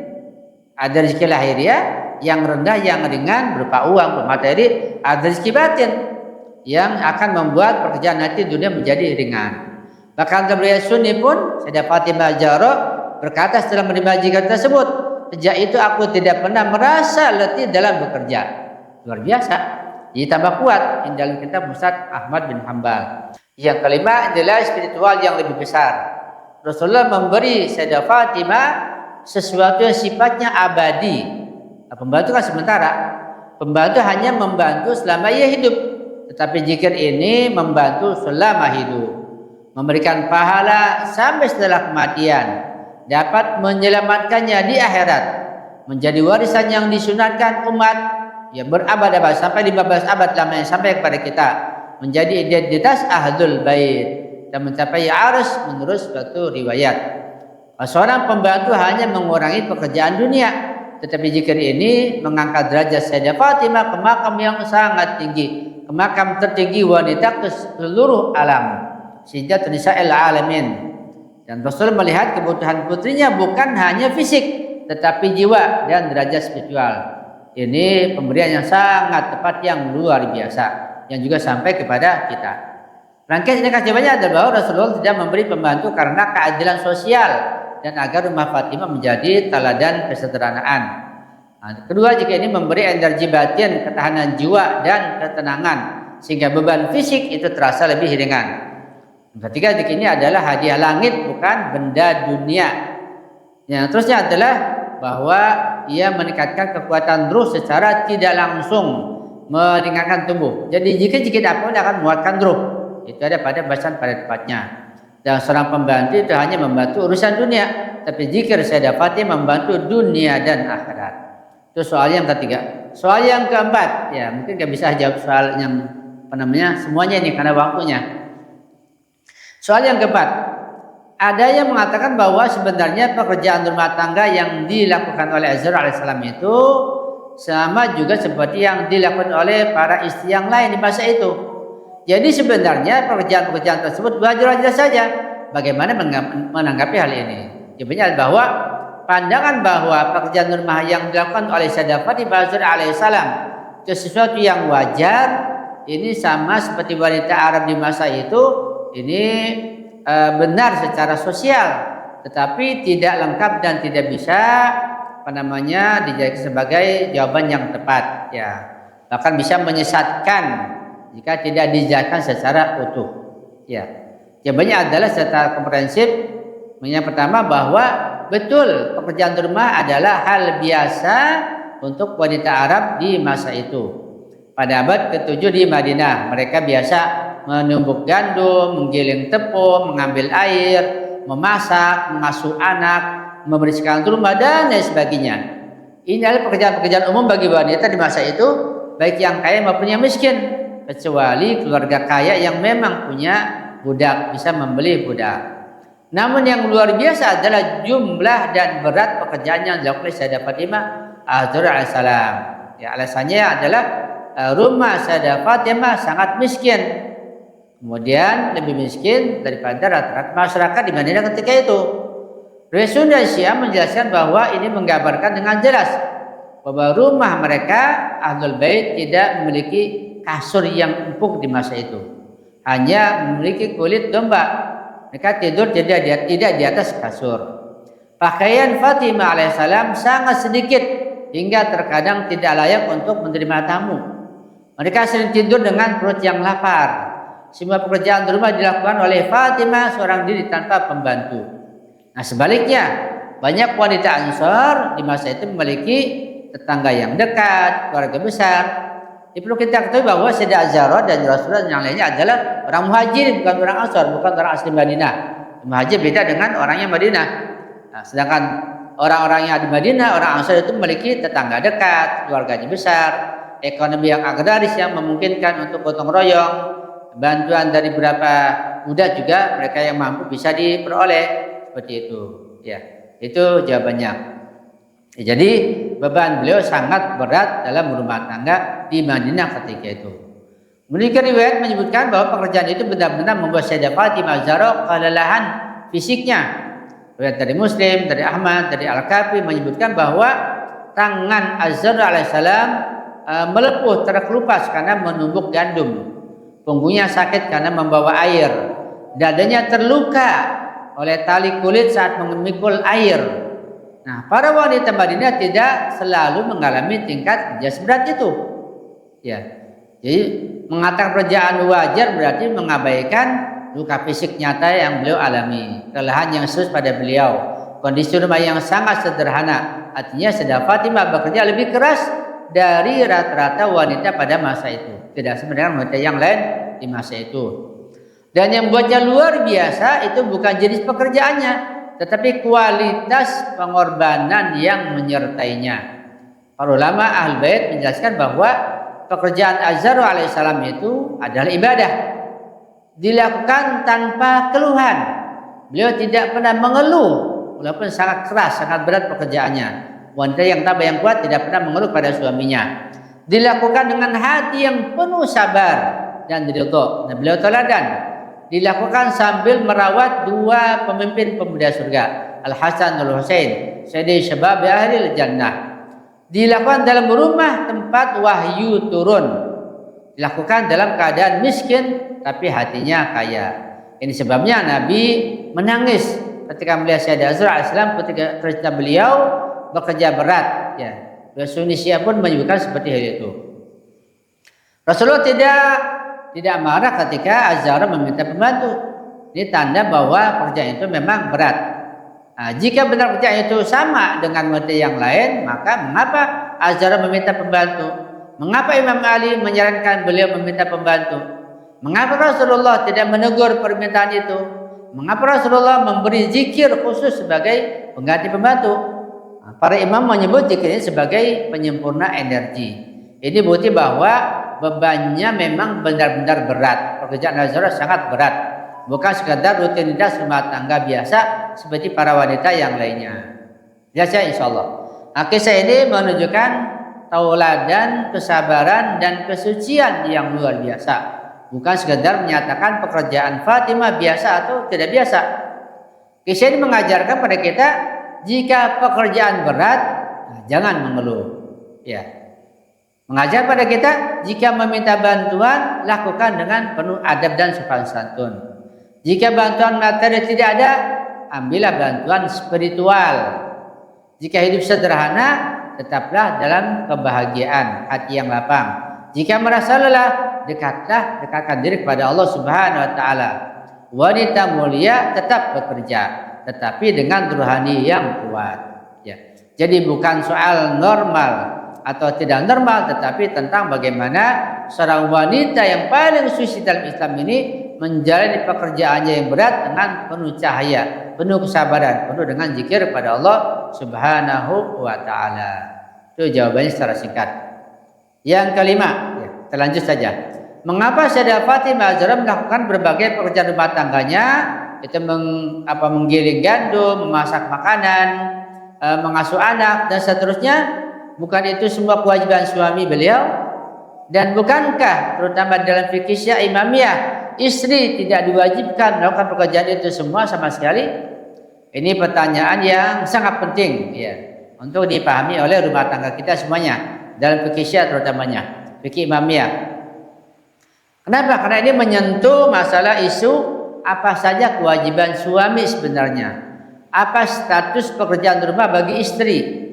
Ada rezeki lahiriah yang rendah, yang ringan berupa uang, berupa materi. Ada rezeki batin yang akan membuat pekerjaan nanti dunia menjadi ringan. Bahkan beliau Sunni pun, Sayyidah Fatimah Az-Zahra berkata setelah menerima zikir tersebut, sejak itu aku tidak pernah merasa letih dalam bekerja. Luar biasa. Jadi tambah kuat dalam kitab Musnad Ahmad bin Hanbal. Yang kelima adalah spiritual yang lebih besar. Rasulullah memberi Sayyidah Fatimah sesuatu yang sifatnya abadi. Pembantu kan sementara. Pembantu hanya membantu selama ia hidup. Tetapi zikir ini membantu selama hidup. Memberikan pahala sampai setelah kematian. Dapat menyelamatkannya di akhirat. Menjadi warisan yang disunatkan umat. Ya berabad-abad sampai 15 abad lamanya sampai kepada kita. Menjadi identitas Ahlul Bait. Dan mencapai arus menurut suatu riwayat. Seorang pembantu hanya mengurangi pekerjaan dunia, tetapi zikir ini mengangkat derajat Sayyidah Fatimah ke makam yang sangat tinggi, ke makam tertinggi wanita ke seluruh alam, sehingga nisa'il alamin. Dan Rasul melihat kebutuhan putrinya bukan hanya fisik, tetapi jiwa dan derajat spiritual. Ini pemberian yang sangat tepat, yang luar biasa, yang juga sampai kepada kita. Rangkaian ini kajiannya adalah bahwa Rasulullah tidak memberi pembantu karena keadilan sosial dan agar rumah Fatimah menjadi teladan kesederhanaan. Nah, kedua, jika ini memberi energi batin, ketahanan jiwa dan ketenangan sehingga beban fisik itu terasa lebih ringan. Ketiga, jika ini adalah hadiah langit, bukan benda dunia. Yang terusnya adalah bahwa ia meningkatkan kekuatan ruh secara tidak langsung, meringankan tubuh. Jadi jika apa akan menguatkan ruh. Itu ada pada bahasan pada tempatnya. Dan seorang pembantu itu hanya membantu urusan dunia, tapi zikir Sayyidah Fatimah membantu dunia dan akhirat. Itu soal yang ketiga. Soal yang keempat, ya mungkin gak bisa jawab soal yang semuanya ini karena waktunya. Soal yang keempat, ada yang mengatakan bahwa sebenarnya pekerjaan rumah tangga yang dilakukan oleh Azhar alaihissalam itu sama juga seperti yang dilakukan oleh para istri yang lain di masa itu. Jadi sebenarnya pekerjaan-pekerjaan tersebut wajar-wajar saja. Bagaimana menanggapi hal ini? Jawabannya bahwa pandangan bahwa pekerjaan rumah yang dilakukan oleh Sayyidah Fatimah alaihissalam itu sesuatu yang wajar. Ini sama seperti wanita Arab di masa itu. Ini benar secara sosial, tetapi tidak lengkap dan tidak bisa dijadikan sebagai jawaban yang tepat. Ya, bahkan bisa menyesatkan jika tidak dijelaskan secara utuh. Ya, jawabannya adalah secara komprehensif. Yang pertama bahwa betul pekerjaan rumah adalah hal biasa untuk wanita Arab di masa itu. Pada abad ke-7 di Madinah, mereka biasa menumbuk gandum, menggiling tepung, mengambil air, memasak, mengasuh anak, membersihkan rumah, dan lain sebagainya. Ini adalah pekerjaan-pekerjaan umum bagi wanita di masa itu, baik yang kaya maupun yang miskin, kecuali keluarga kaya yang memang punya budak, bisa membeli budak. Namun yang luar biasa adalah jumlah dan berat pekerjaan yang dilakukan oleh Sayyidah Fatimah Az-Zahra alaihissalam. Ya, alasannya adalah rumah Sayyidah Fatimah sangat miskin, kemudian lebih miskin daripada rata-rata masyarakat di Madinah ketika itu. Riwayat Sunda Syiah menjelaskan bahwa ini menggambarkan dengan jelas bahwa rumah mereka Ahlul Bait tidak memiliki kasur yang empuk di masa itu, hanya memiliki kulit domba. Mereka tidur tidak di atas kasur. Pakaian Fatimah alaihissalam sangat sedikit hingga terkadang tidak layak untuk menerima tamu. Mereka sering tidur dengan perut yang lapar. Semua pekerjaan rumah dilakukan oleh Fatimah seorang diri tanpa pembantu. Nah, sebaliknya, banyak wanita Ansor di masa itu memiliki tetangga yang dekat, keluarga besar. Ini perlu kita ketahui bahwa Sayyidah Az-Zahra dan Rasulullah yang lainnya adalah orang muhajir, bukan orang Ansor, bukan orang asli Madinah. Muhajir beda dengan orangnya Madinah. Nah, sedangkan orang-orang yang di Madinah, orang Ansor itu memiliki tetangga dekat, keluarganya besar, ekonomi yang agraris yang memungkinkan untuk gotong royong, bantuan dari beberapa budak juga mereka yang mampu bisa diperoleh. Seperti itu, ya. Itu jawabannya. Ya, jadi beban beliau sangat berat dalam rumah tangga di Madinah ketika itu. Memiliki riwayat menyebutkan bahwa pekerjaan itu benar-benar membuat Sayyidah Fatimah Az-Zahra kelelahan fisiknya. Riwayat dari Muslim, dari Ahmad, dari Al-Kafi menyebutkan bahwa tangan Az-Zahra alaihissalam melepuh terkelupas karena menumbuk gandum. Punggungnya sakit karena membawa air. Dadanya terluka oleh tali kulit saat memikul air. Nah, para wanita Madinah tidak selalu mengalami tingkat kerja seberat itu. Ya, jadi mengatakan pekerjaan wajar berarti mengabaikan luka fisik nyata yang beliau alami, kelelahan yang serius pada beliau, kondisi rumah yang sangat sederhana. Artinya Sayyidah Fatimah bekerja lebih keras dari rata-rata wanita pada masa itu, tidak sama dengan wanita yang lain di masa itu. Dan yang membuatnya luar biasa itu bukan jenis pekerjaannya, tetapi kualitas pengorbanan yang menyertainya. Para ulama Ahlul Bait menjelaskan bahwa pekerjaan Az-Zahra alaihissalam itu adalah ibadah, dilakukan tanpa keluhan. Beliau tidak pernah mengeluh, walaupun sangat keras, sangat berat pekerjaannya. Wanita yang tabah yang kuat tidak pernah mengeluh pada suaminya. Dilakukan dengan hati yang penuh sabar dan ridha. Nah, beliau teladan. Dilakukan sambil merawat dua pemimpin pemuda surga, Al-Hasan dan Al-Husain, Sayyidi Syabab Ahlil Jannah. Dilakukan dalam rumah tempat wahyu turun. Dilakukan dalam keadaan miskin tapi hatinya kaya. Ini sebabnya Nabi menangis ketika melihat Sayyidah Az-Zahra alaihissalam ketika cerita beliau bekerja berat. Ya, Rasul Indonesia pun menyebutkan seperti hal itu. Rasulullah tidak marah ketika Az-Zahra meminta pembantu. Ini tanda bahwa pekerjaan itu memang berat. Nah, jika benar pekerjaan itu sama dengan wanita yang lain, maka mengapa Az-Zahra meminta pembantu? Mengapa Imam Ali menyarankan beliau meminta pembantu? Mengapa Rasulullah tidak menegur permintaan itu? Mengapa Rasulullah memberi zikir khusus sebagai pengganti pembantu? Nah, para imam menyebut zikir ini sebagai penyempurna energi. Ini bukti bahwa bebannya memang benar-benar berat. Pekerjaan Az-Zahra sangat berat, bukan sekadar rutinitas rumah tangga biasa seperti para wanita yang lainnya. Biasa insyaallah. Nah, kisah ini menunjukkan tauladan kesabaran dan kesucian yang luar biasa, bukan sekadar menyatakan pekerjaan Fatimah biasa atau tidak biasa. Kisah ini mengajarkan pada kita jika pekerjaan berat, jangan mengeluh. Ya. Mengajar pada kita jika meminta bantuan lakukan dengan penuh adab dan sopan santun. Jika bantuan materi tidak ada, ambillah bantuan spiritual. Jika hidup sederhana, tetaplah dalam kebahagiaan, hati yang lapang. Jika merasa lelah, dekatkan diri kepada Allah Subhanahu wa taala. Wanita mulia tetap bekerja. tetapi dengan ruhani yang kuat. Ya. Jadi bukan soal normal atau tidak normal, tetapi tentang bagaimana seorang wanita yang paling suci dalam Islam ini menjalani pekerjaannya yang berat dengan penuh cahaya, penuh kesabaran, penuh dengan zikir kepada Allah Subhanahu wa taala. Itu jawabannya secara singkat. Yang kelima, ya, kita lanjut saja. Mengapa Sayyidah Fatimah Az-Zahra melakukan berbagai pekerjaan rumah tangganya? Itu menggiling gandum, memasak makanan, mengasuh anak dan seterusnya. Bukan itu semua kewajiban suami beliau? Dan bukankah terutama dalam fikih Syiah Imamiyah istri tidak diwajibkan melakukan pekerjaan itu semua sama sekali? Ini pertanyaan yang sangat penting ya untuk dipahami oleh rumah tangga kita semuanya dalam fikih Syiah terutamanya fikih Imamiyah. Kenapa? Karena ini menyentuh masalah isu apa saja kewajiban suami sebenarnya. Apa status pekerjaan rumah bagi istri?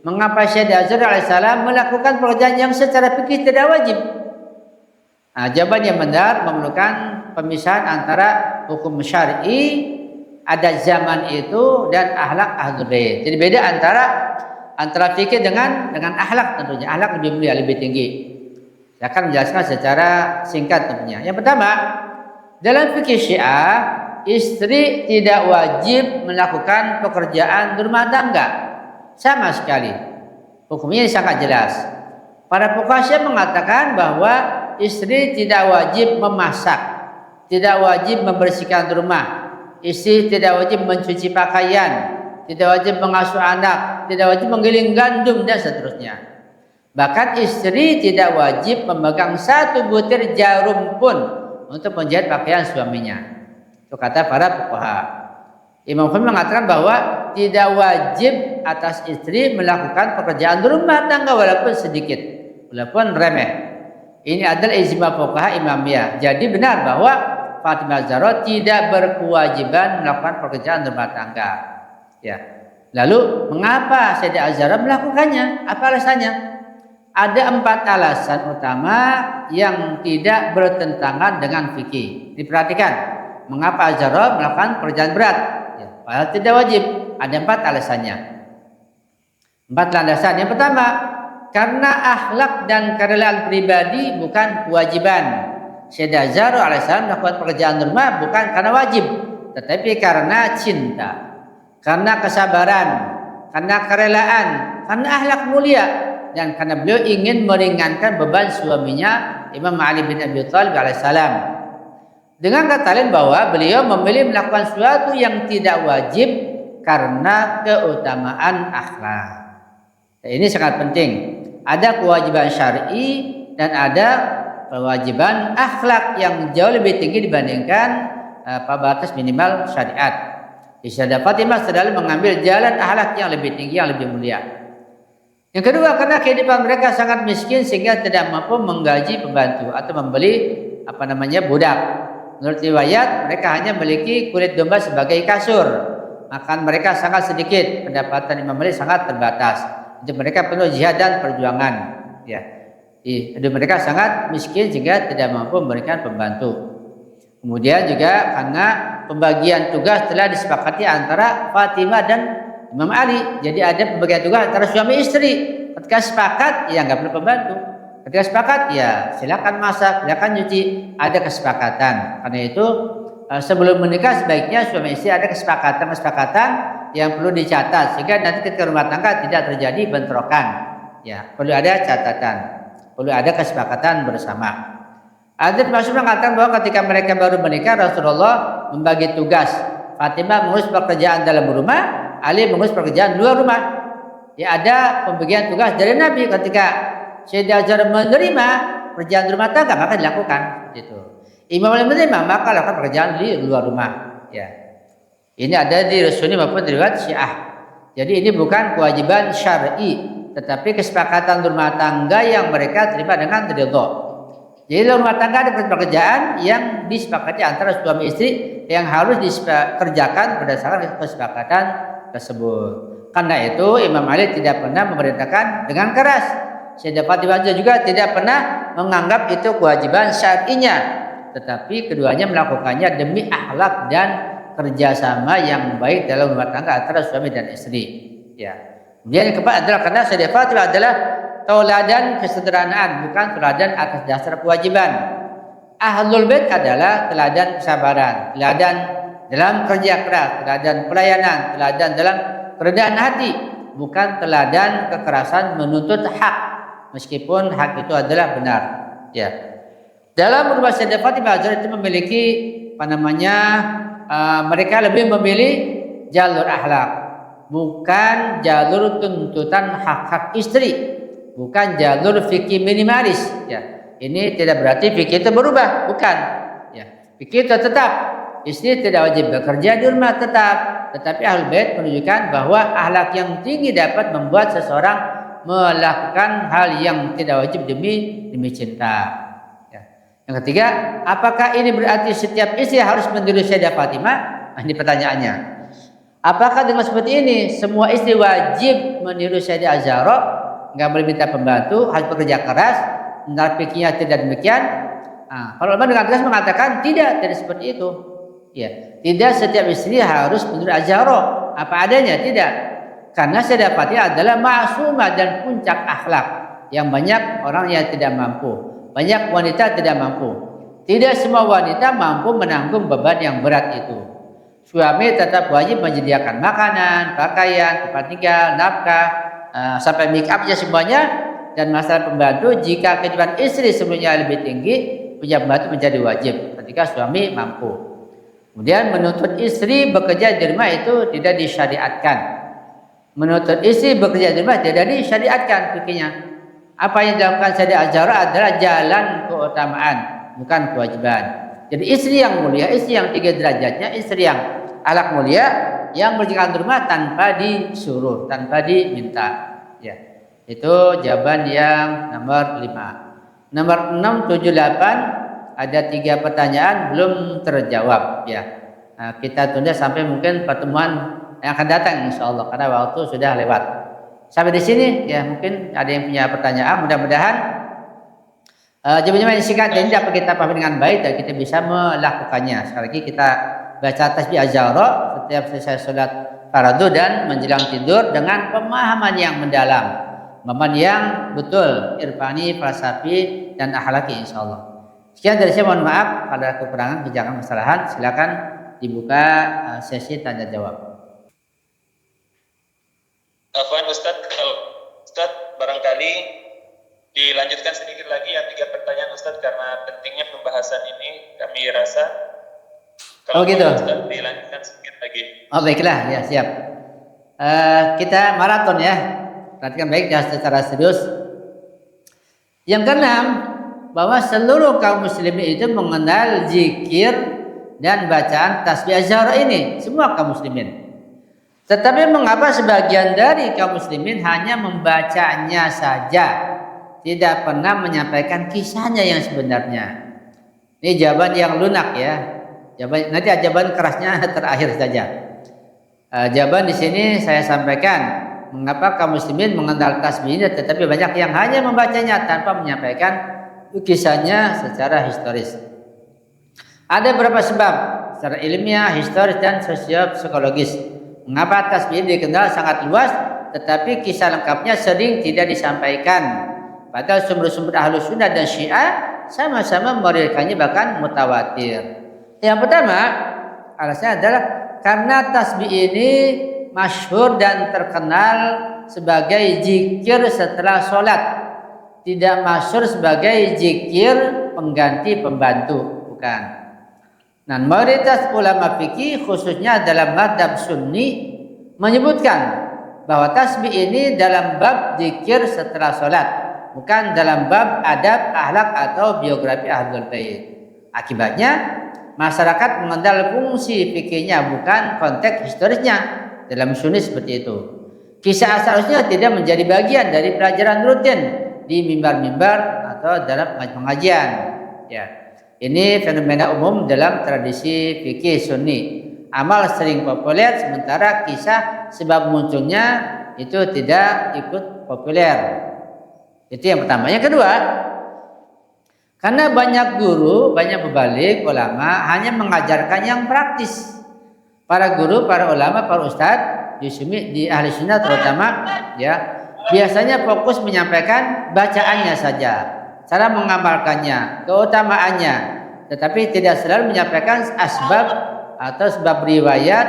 Mengapa Sayyidah Az-Zahra alaihissalam melakukan pekerjaan yang secara fikih tidak wajib? Nah, jawaban yang benar memerlukan pemisahan antara hukum syar'i, adat zaman itu dan akhlak ahlul bait. Jadi beda antara fikih dengan akhlak tentunya. Akhlak lebih mulia, lebih tinggi. Saya akan menjelaskan secara singkat tentunya. Yang pertama, dalam fikih Syiah, istri tidak wajib melakukan pekerjaan rumah tangga sama sekali. Hukumnya sangat jelas. Para fuqaha Syiah mengatakan bahwa istri tidak wajib memasak, tidak wajib membersihkan rumah, istri tidak wajib mencuci pakaian, tidak wajib mengasuh anak, tidak wajib menggiling gandum dan seterusnya. Bahkan istri tidak wajib memegang satu butir jarum pun untuk menjahit pakaian suaminya. Itu kata para fuqaha. Imam Ahmad mengatakan bahwa tidak wajib atas istri melakukan pekerjaan rumah tangga walaupun sedikit, walaupun remeh. Ini adalah ijma fuqaha Imamiyah. Jadi benar bahwa Fatimah Az-Zahra tidak berkewajiban melakukan pekerjaan rumah tangga. Ya. Lalu mengapa Sayyidah Az-Zahra melakukannya? Apa alasannya? Ada 4 alasan utama yang tidak bertentangan dengan fikih. Diperhatikan, mengapa Az-Zahra melakukan pekerjaan berat? Ya, padahal tidak wajib. Ada 4 alasannya. 4 landasan. Yang pertama, karena akhlak dan kerelaan pribadi bukan kewajiban. Sayyidah Az-Zahra alaihissalam melakukan pekerjaan rumah bukan karena wajib, tetapi karena cinta, karena kesabaran, karena kerelaan, karena akhlak mulia, dan karena beliau ingin meringankan beban suaminya Imam Ali bin Abi Thalib alaihissalam. Dengan kata lain bahwa beliau memilih melakukan sesuatu yang tidak wajib karena keutamaan akhlak. Ini sangat penting. Ada kewajiban syar'i dan ada kewajiban akhlak yang jauh lebih tinggi dibandingkan batas minimal syariat. Sayyidah Fatimah selalu mengambil jalan akhlak yang lebih tinggi, yang lebih mulia. Yang kedua, karena kehidupan mereka sangat miskin sehingga tidak mampu menggaji pembantu atau membeli budak. Menurut riwayat, mereka hanya memiliki kulit domba sebagai kasur. Makan mereka sangat sedikit, pendapatan Imam Malik sangat terbatas. Jadi mereka penuh jihad dan perjuangan. Ya. Hidup mereka sangat miskin sehingga tidak mampu memberikan pembantu. Kemudian juga karena pembagian tugas telah disepakati antara Fatimah dan Imam Ali. Jadi ada pembagian tugas antara suami istri. Ketika sepakat, ya nggak perlu pembantu. Ketika sepakat, ya silakan masak, silakan nyuci. Ada kesepakatan. Karena itu sebelum menikah sebaiknya suami istri ada kesepakatan yang perlu dicatat sehingga nanti ketika rumah tangga tidak terjadi bentrokan. Ya, perlu ada catatan, perlu ada kesepakatan bersama. Ada termasuk mengatakan bahwa ketika mereka baru menikah, Rasulullah membagi tugas. Fatimah mengurus pekerjaan dalam rumah, Ali mengurus pekerjaan luar rumah. Ya, ada pembagian tugas dari Nabi. Ketika Sayyidah Az-Zahra menerima pekerjaan rumah tangga maka dilakukan. Gitu. Imam Ali menerima maka lakukan pekerjaan di luar rumah. Ya, ini ada di Sunni maupun di riwayat Syiah. Jadi ini bukan kewajiban syar'i, tetapi kesepakatan rumah tangga yang mereka terima dengan ridha. Jadi dalam rumah tangga ada pekerjaan yang disepakati antara suami istri yang harus dikerjakan berdasarkan kesepakatan tersebut. Karena itu Imam Ali tidak pernah memerintahkan dengan keras. Sayyidah Fatimah juga tidak pernah menganggap itu kewajiban syar'inya, tetapi keduanya melakukannya demi akhlak dan kerjasama yang baik dalam rumah tangga antara suami dan istri. Ya. Kemudian yang keempat adalah karena Sayyidah Fatimah adalah tauladan kesederhanaan, bukan teladan atas dasar kewajiban. Ahlul Bait adalah teladan kesabaran, teladan dalam kerja keras, teladan pelayanan, teladan dalam kerendahan hati, bukan teladan kekerasan menuntut hak, meskipun hak itu adalah benar. Ya. Dalam rumah Sayyidah Fatimah itu memiliki mereka lebih memilih jalur akhlak, bukan jalur tuntutan hak-hak istri, bukan jalur fikih minimalis. Ya. Ini tidak berarti fikih itu berubah, bukan. Ya. Fikih itu tetap, istri tidak wajib bekerja di rumah tetap, tetapi Ahlul Bait menunjukkan bahwa akhlak yang tinggi dapat membuat seseorang melakukan hal yang tidak wajib demi cinta. Yang ketiga, apakah ini berarti setiap istri harus meniru Sayyidah Fatimah? Nah, ini pertanyaannya. Apakah dengan seperti ini semua istri wajib meniru Sayyidah Zahra, nggak boleh minta pembantu, harus bekerja keras? Menurut fikihnya tidak demikian. Nah, kalau ulama dengan tegas mengatakan tidak seperti itu. Ya, tidak setiap istri harus meniru Zahra apa adanya, tidak. Karena Sayyidah Fatimah adalah ma'sumah dan puncak akhlak yang banyak orang yang tidak mampu. Banyak wanita tidak mampu. Tidak semua wanita mampu menanggung beban yang berat itu. Suami tetap wajib menyediakan makanan, pakaian, tempat tinggal, nafkah, sampai make upnya semuanya. Dan masalah pembantu, jika kewajiban istri sebelumnya lebih tinggi, punya pembantu menjadi wajib ketika suami mampu. Kemudian menuntut istri bekerja di rumah itu tidak disyariatkan. Menuntut istri bekerja di rumah tidak disyariatkan fikihnya. Apa yang dilakukan Sayyidah Zahra adalah jalan keutamaan, bukan kewajiban. Jadi istri yang mulia, istri yang tinggi derajatnya, istri yang akhlak mulia, yang berjalan di rumah tanpa disuruh, tanpa diminta. Ya, itu jawaban yang nomor 5. Nomor 6, 7, 8 ada 3 pertanyaan belum terjawab. Ya, nah, kita tunda sampai mungkin pertemuan yang akan datang, insya Allah, karena waktu sudah lewat. Sampai di sini ya, mungkin ada yang punya pertanyaan. Mudah-mudahan jawabannya yang singkat dan dapat kita pahami dengan baik dan kita bisa melakukannya. Sekali lagi kita baca tasbih Az-Zahra setiap selesai sholat fardu dan menjelang tidur dengan pemahaman yang mendalam, pemahaman yang betul, irfani, falsafi dan akhlaki, insyaallah. Sekian dari saya, mohon maaf kalau ada kekurangan, kejangan, kesalahan. Silakan dibuka sesi tanya jawab. Afwan Ustadz, kalau Ustadz barangkali dilanjutkan sedikit lagi yang 3 pertanyaan Ustadz, karena pentingnya pembahasan ini kami rasa. Kalau gitu. Ustadz dilanjutkan sedikit lagi. Oh baiklah, ya siap. Kita maraton ya, perhatikan baik ya secara serius. Yang keenam, bahwa seluruh kaum muslimin itu mengenal zikir dan bacaan tasbih Az-Zahra ini, semua kaum muslimin. Tetapi mengapa sebagian dari kaum muslimin hanya membacanya saja, tidak pernah menyampaikan kisahnya yang sebenarnya? Ini jawaban yang lunak ya. Nanti jawaban kerasnya terakhir saja. Jawaban di sini saya sampaikan. Mengapa kaum muslimin mengenal tasbih ini, tetapi banyak yang hanya membacanya tanpa menyampaikan kisahnya secara historis? Ada beberapa sebab secara ilmiah, historis dan sosio-psikologis. Mengapa tasbih ini dikenal sangat luas, tetapi kisah lengkapnya sering tidak disampaikan. Padahal sumber-sumber Ahlus Sunnah dan Syiah sama-sama meriwayatkannya, bahkan mutawatir. Yang pertama, alasannya adalah karena tasbih ini masyhur dan terkenal sebagai zikir setelah sholat, tidak masyhur sebagai zikir pengganti pembantu, bukan. Nah, mayoritas ulama fikih khususnya dalam mazhab Sunni menyebutkan bahwa tasbih ini dalam bab zikir setelah sholat, bukan dalam bab adab, akhlak atau biografi Ahlul Bait. Akibatnya masyarakat mengenal fungsi fikihnya, bukan konteks historisnya. Dalam Sunni seperti itu. Kisah seharusnya tidak menjadi bagian dari pelajaran rutin di mimbar-mimbar atau dalam pengajian. Ya. Ini fenomena umum dalam tradisi fikih Sunni. Amal sering populer sementara kisah sebab munculnya itu tidak ikut populer. Itu yang pertama. Yang kedua, karena banyak guru, banyak mubalik, ulama hanya mengajarkan yang praktis, Para guru, para ulama, para ustadz di ahli sunnah terutama ya biasanya fokus menyampaikan bacaannya saja, cara mengamalkannya, keutamaannya, tetapi tidak selalu menyampaikan asbab atau sebab riwayat,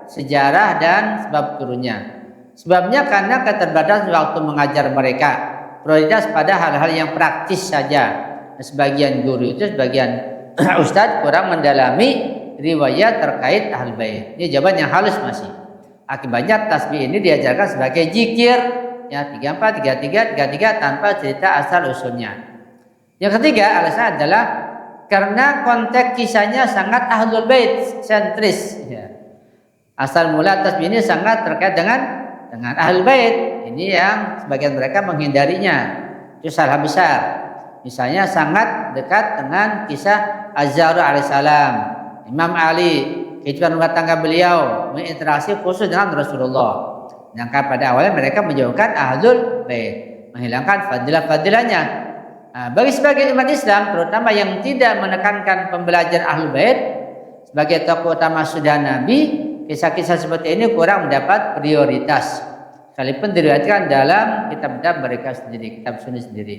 sejarah dan sebab turunnya. Sebabnya karena keterbatasan waktu mengajar mereka, prioritas pada hal-hal yang praktis saja. Sebagian guru itu, sebagian ustadz kurang mendalami riwayat terkait ahlul bait. Ini jawaban yang halus masih. Akibatnya tasbih ini diajarkan sebagai zikir ya 34, 33, 33 tanpa cerita asal usulnya. Yang ketiga alasan adalah karena konteks kisahnya sangat ahlul bait sentris ya. Asal mula tasbih ini sangat terkait dengan ahlul bait. Ini yang sebagian mereka menghindarinya. Itu salah besar. Misalnya sangat dekat dengan kisah Az-Zahra alaihissalam, Imam Ali, kehidupan rumah tangga beliau, berinteraksi khusus dengan Rasulullah. Yang pada awalnya mereka menjauhkan ahlul bait, menghilangkan fadilah-fadilahnya. Nah, bagi sebagian umat Islam, terutama yang tidak menekankan pembelajaran ahlul bait sebagai tokoh utama sudah Nabi, kisah-kisah seperti ini kurang mendapat prioritas. Sekalipun diriwayatkan dalam kitab-kitab mereka sendiri, kitab Sunni sendiri.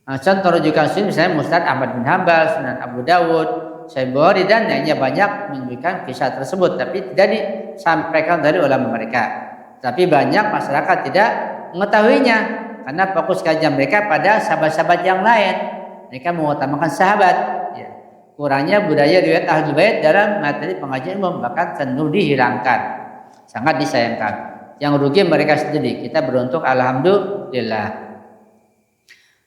Contoh rujukan Sunni misalnya Musnad Ahmad bin Hanbal, Sunan Abu Dawud, Sahih Bukhari dan lainnya banyak menyebutkan kisah tersebut, tapi tidak disampaikan dari ulama mereka. Tapi banyak masyarakat tidak mengetahuinya karena fokus kajian mereka pada sahabat-sahabat yang lain. Mereka mengutamakan sahabat. Ya. Kurangnya budaya riwayat ahlul bait dalam materi pengajian umum bahkan cenderung dihilangkan. Sangat disayangkan. Yang rugi mereka sendiri. Kita beruntung alhamdulillah.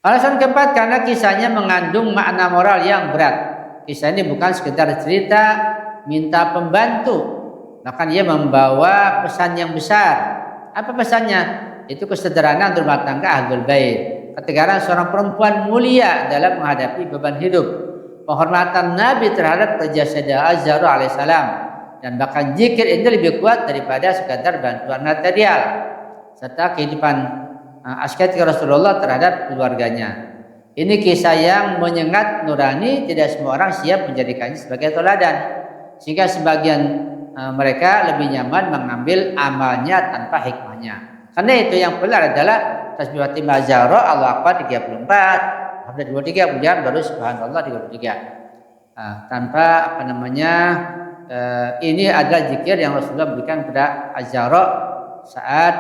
Alasan keempat karena kisahnya mengandung makna moral yang berat. Kisah ini bukan sekedar cerita minta pembantu, bahkan ia membawa pesan yang besar. Apa pesannya? Itu kesederhanaan rumah tangga ahlul bait, ketegaran seorang perempuan mulia dalam menghadapi beban hidup, penghormatan Nabi terhadap kerja Sayyidah Az-Zahra alaihissalam, dan bahkan zikir ini lebih kuat daripada sekadar bantuan material, serta kehidupan asketik Rasulullah terhadap keluarganya. Ini kisah yang menyengat nurani, tidak semua orang siap menjadikannya sebagai teladan, sehingga sebagian mereka lebih nyaman mengambil amalnya tanpa hikmahnya. Karena itu yang benar adalah tasbih Fatimah Zahra Allahu Akbar 34, Alhamdulillah 23, kemudian baru Subhanallah 33. Tanpa ini adalah zikir yang Rasulullah berikan kepada Az-Zahra saat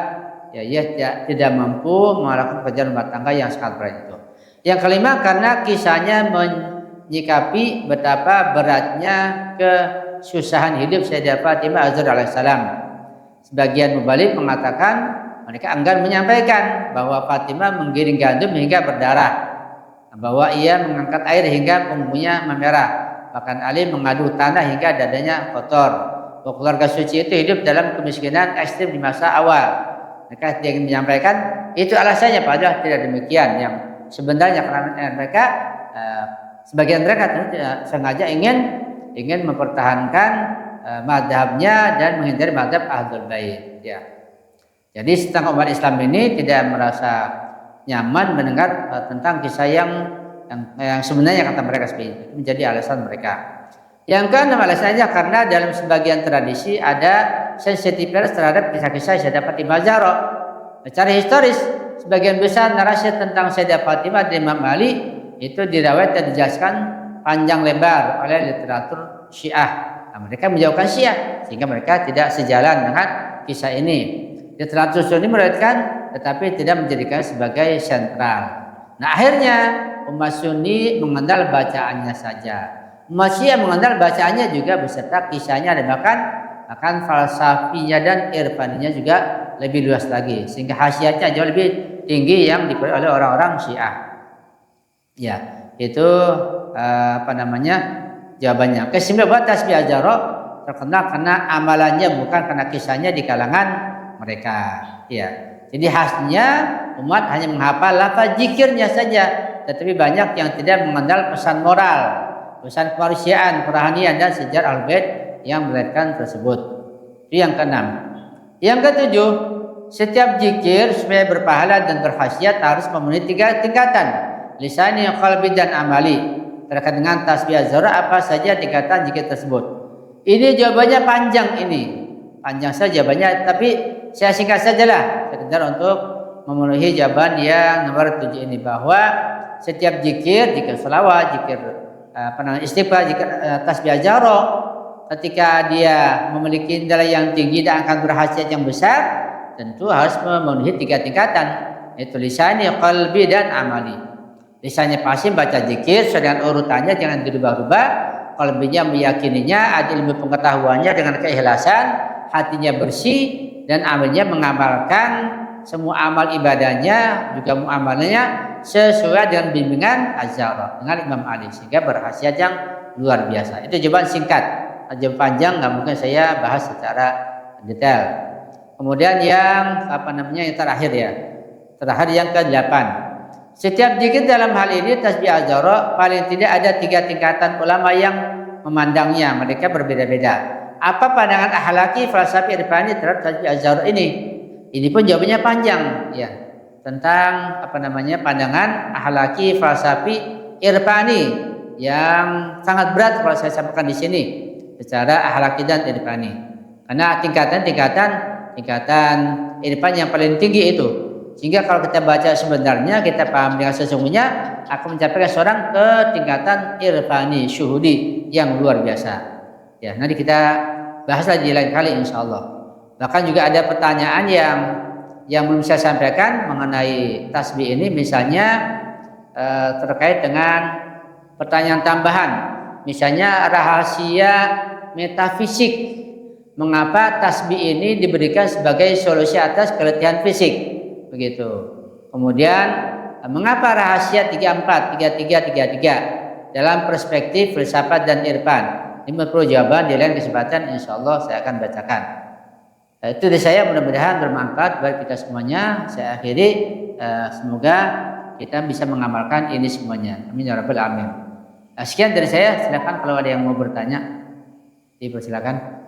ia tidak mampu melakukan pekerjaan rumah tangga yang sangat berat itu. Yang kelima karena kisahnya menyikapi betapa beratnya kesusahan hidup Sayyidah Fatimah Az-Zahra alaihissalam. Sebagian mubalik mengatakan mereka enggan menyampaikan bahwa Fatimah menggiring gandum hingga berdarah, bahwa ia mengangkat air hingga punggungnya memerah, bahkan Ali mengadu tanah hingga dadanya kotor. Bahwa keluarga suci itu hidup dalam kemiskinan ekstrim di masa awal. Mereka ingin menyampaikan itu alasannya, padahal tidak demikian. Yang sebenarnya karena mereka sebagian mereka sengaja ingin mempertahankan madhabnya dan menghindari madhab ahlul bait. Ya. Jadi setengah umat Islam ini tidak merasa nyaman mendengar tentang kisah yang sebenarnya kata mereka seperti itu, menjadi alasan mereka. Yang keenam alasannya karena dalam sebagian tradisi ada sensitivitas terhadap kisah-kisah Sayyidah Fatimah Zahra. Secara historis, sebagian besar narasi tentang Sayyidah Fatimah dan Imam Ali itu dirawat dan dijelaskan panjang lebar oleh literatur Syiah. Nah, mereka menjauhkan Syiah sehingga mereka tidak sejalan dengan kisah ini. Literatur Sunni meriwayatkan tetapi tidak menjadikan sebagai sentral. Nah, akhirnya umat Sunni mengenal bacaannya saja. Umat Syiah mengenal bacaannya juga beserta kisahnya dan bahkan falsafinya dan irfaninya juga lebih luas lagi, sehingga khasiatnya jauh lebih tinggi yang diperoleh oleh orang-orang Syiah. Ya, itu jawabannya. Kesimpulan tasbih Az-Zahra terkenal karena amalannya bukan karena kisahnya di kalangan mereka. Ya, jadi khasnya umat hanya menghafal lafaz zikirnya saja, tetapi banyak yang tidak mengenal pesan moral, pesan kemanusiaan, kerohanian dan sejarah Ahlul-Bait yang meriwayatkan tersebut. Itu yang keenam. Yang ketujuh, setiap zikir supaya berpahala dan berkhasiat harus memenuhi 3 tingkatan, lisani, qalbi dan amali. Terkait dengan tasbih Az-Zahra apa saja tingkatan zikir tersebut? Ini jawabannya panjang ini. Panjang saja jawabannya, tapi saya singkat sajalah sekedar untuk memenuhi jawaban yang nomor 7 ini, bahwa setiap zikir selawat, zikir istighfar, zikir tasbih ajaro, ketika dia memiliki nilai yang tinggi dan akan berhasiat yang besar, tentu harus memenuhi 3 tingkatan, yaitu lisani, qalbi, dan amali. Lisannya pasti baca zikir sesuai dengan urutannya, jangan dirubah-rubah. Qalbinya meyakininya, ada ilmu pengetahuannya dengan keikhlasan, hatinya bersih, dan amalnya mengamalkan semua amal ibadahnya juga muamalahnya sesuai dengan bimbingan Az-Zahra dengan Imam Ali, sehingga berhasiat yang luar biasa. Itu jawaban singkat. Jawaban panjang nggak mungkin saya bahas secara detail. Kemudian yang yang terakhir ya. Terakhir yang ke-8. Setiap zikir dalam hal ini tasbih Az-Zahra paling tidak ada 3 tingkatan ulama yang memandangnya, mereka berbeda-beda. Apa pandangan akhlaki, falsafi, irfani terhadap tasbih Az-Zahra ini? Ini pun jawabannya panjang ya. Tentang pandangan akhlaki, falsafi, irfani yang sangat berat kalau saya sampaikan di sini secara akhlaki dan irfani. Karena tingkatan irfan yang paling tinggi itu. Sehingga kalau kita baca sebenarnya, kita paham dengan sesungguhnya, akan mencapai seorang ke tingkatan irfani, syuhudi yang luar biasa. Ya, nanti kita bahas lagi lain kali insya Allah. Bahkan juga ada pertanyaan yang belum saya sampaikan mengenai tasbih ini, misalnya terkait dengan pertanyaan tambahan, misalnya rahasia metafisik, mengapa tasbih ini diberikan sebagai solusi atas keletihan fisik, begitu. Kemudian mengapa rahasia 34, 33 dalam perspektif filsafat dan irfan? Ini perlu jawaban di lain kesempatan, insya Allah saya akan bacakan. Itu dari saya, mudah-mudahan bermanfaat bagi kita semuanya. Saya akhiri, semoga kita bisa mengamalkan ini semuanya. Amin ya rabbal alamin. Sekian dari saya, silakan kalau ada yang mau bertanya, dipersilakan.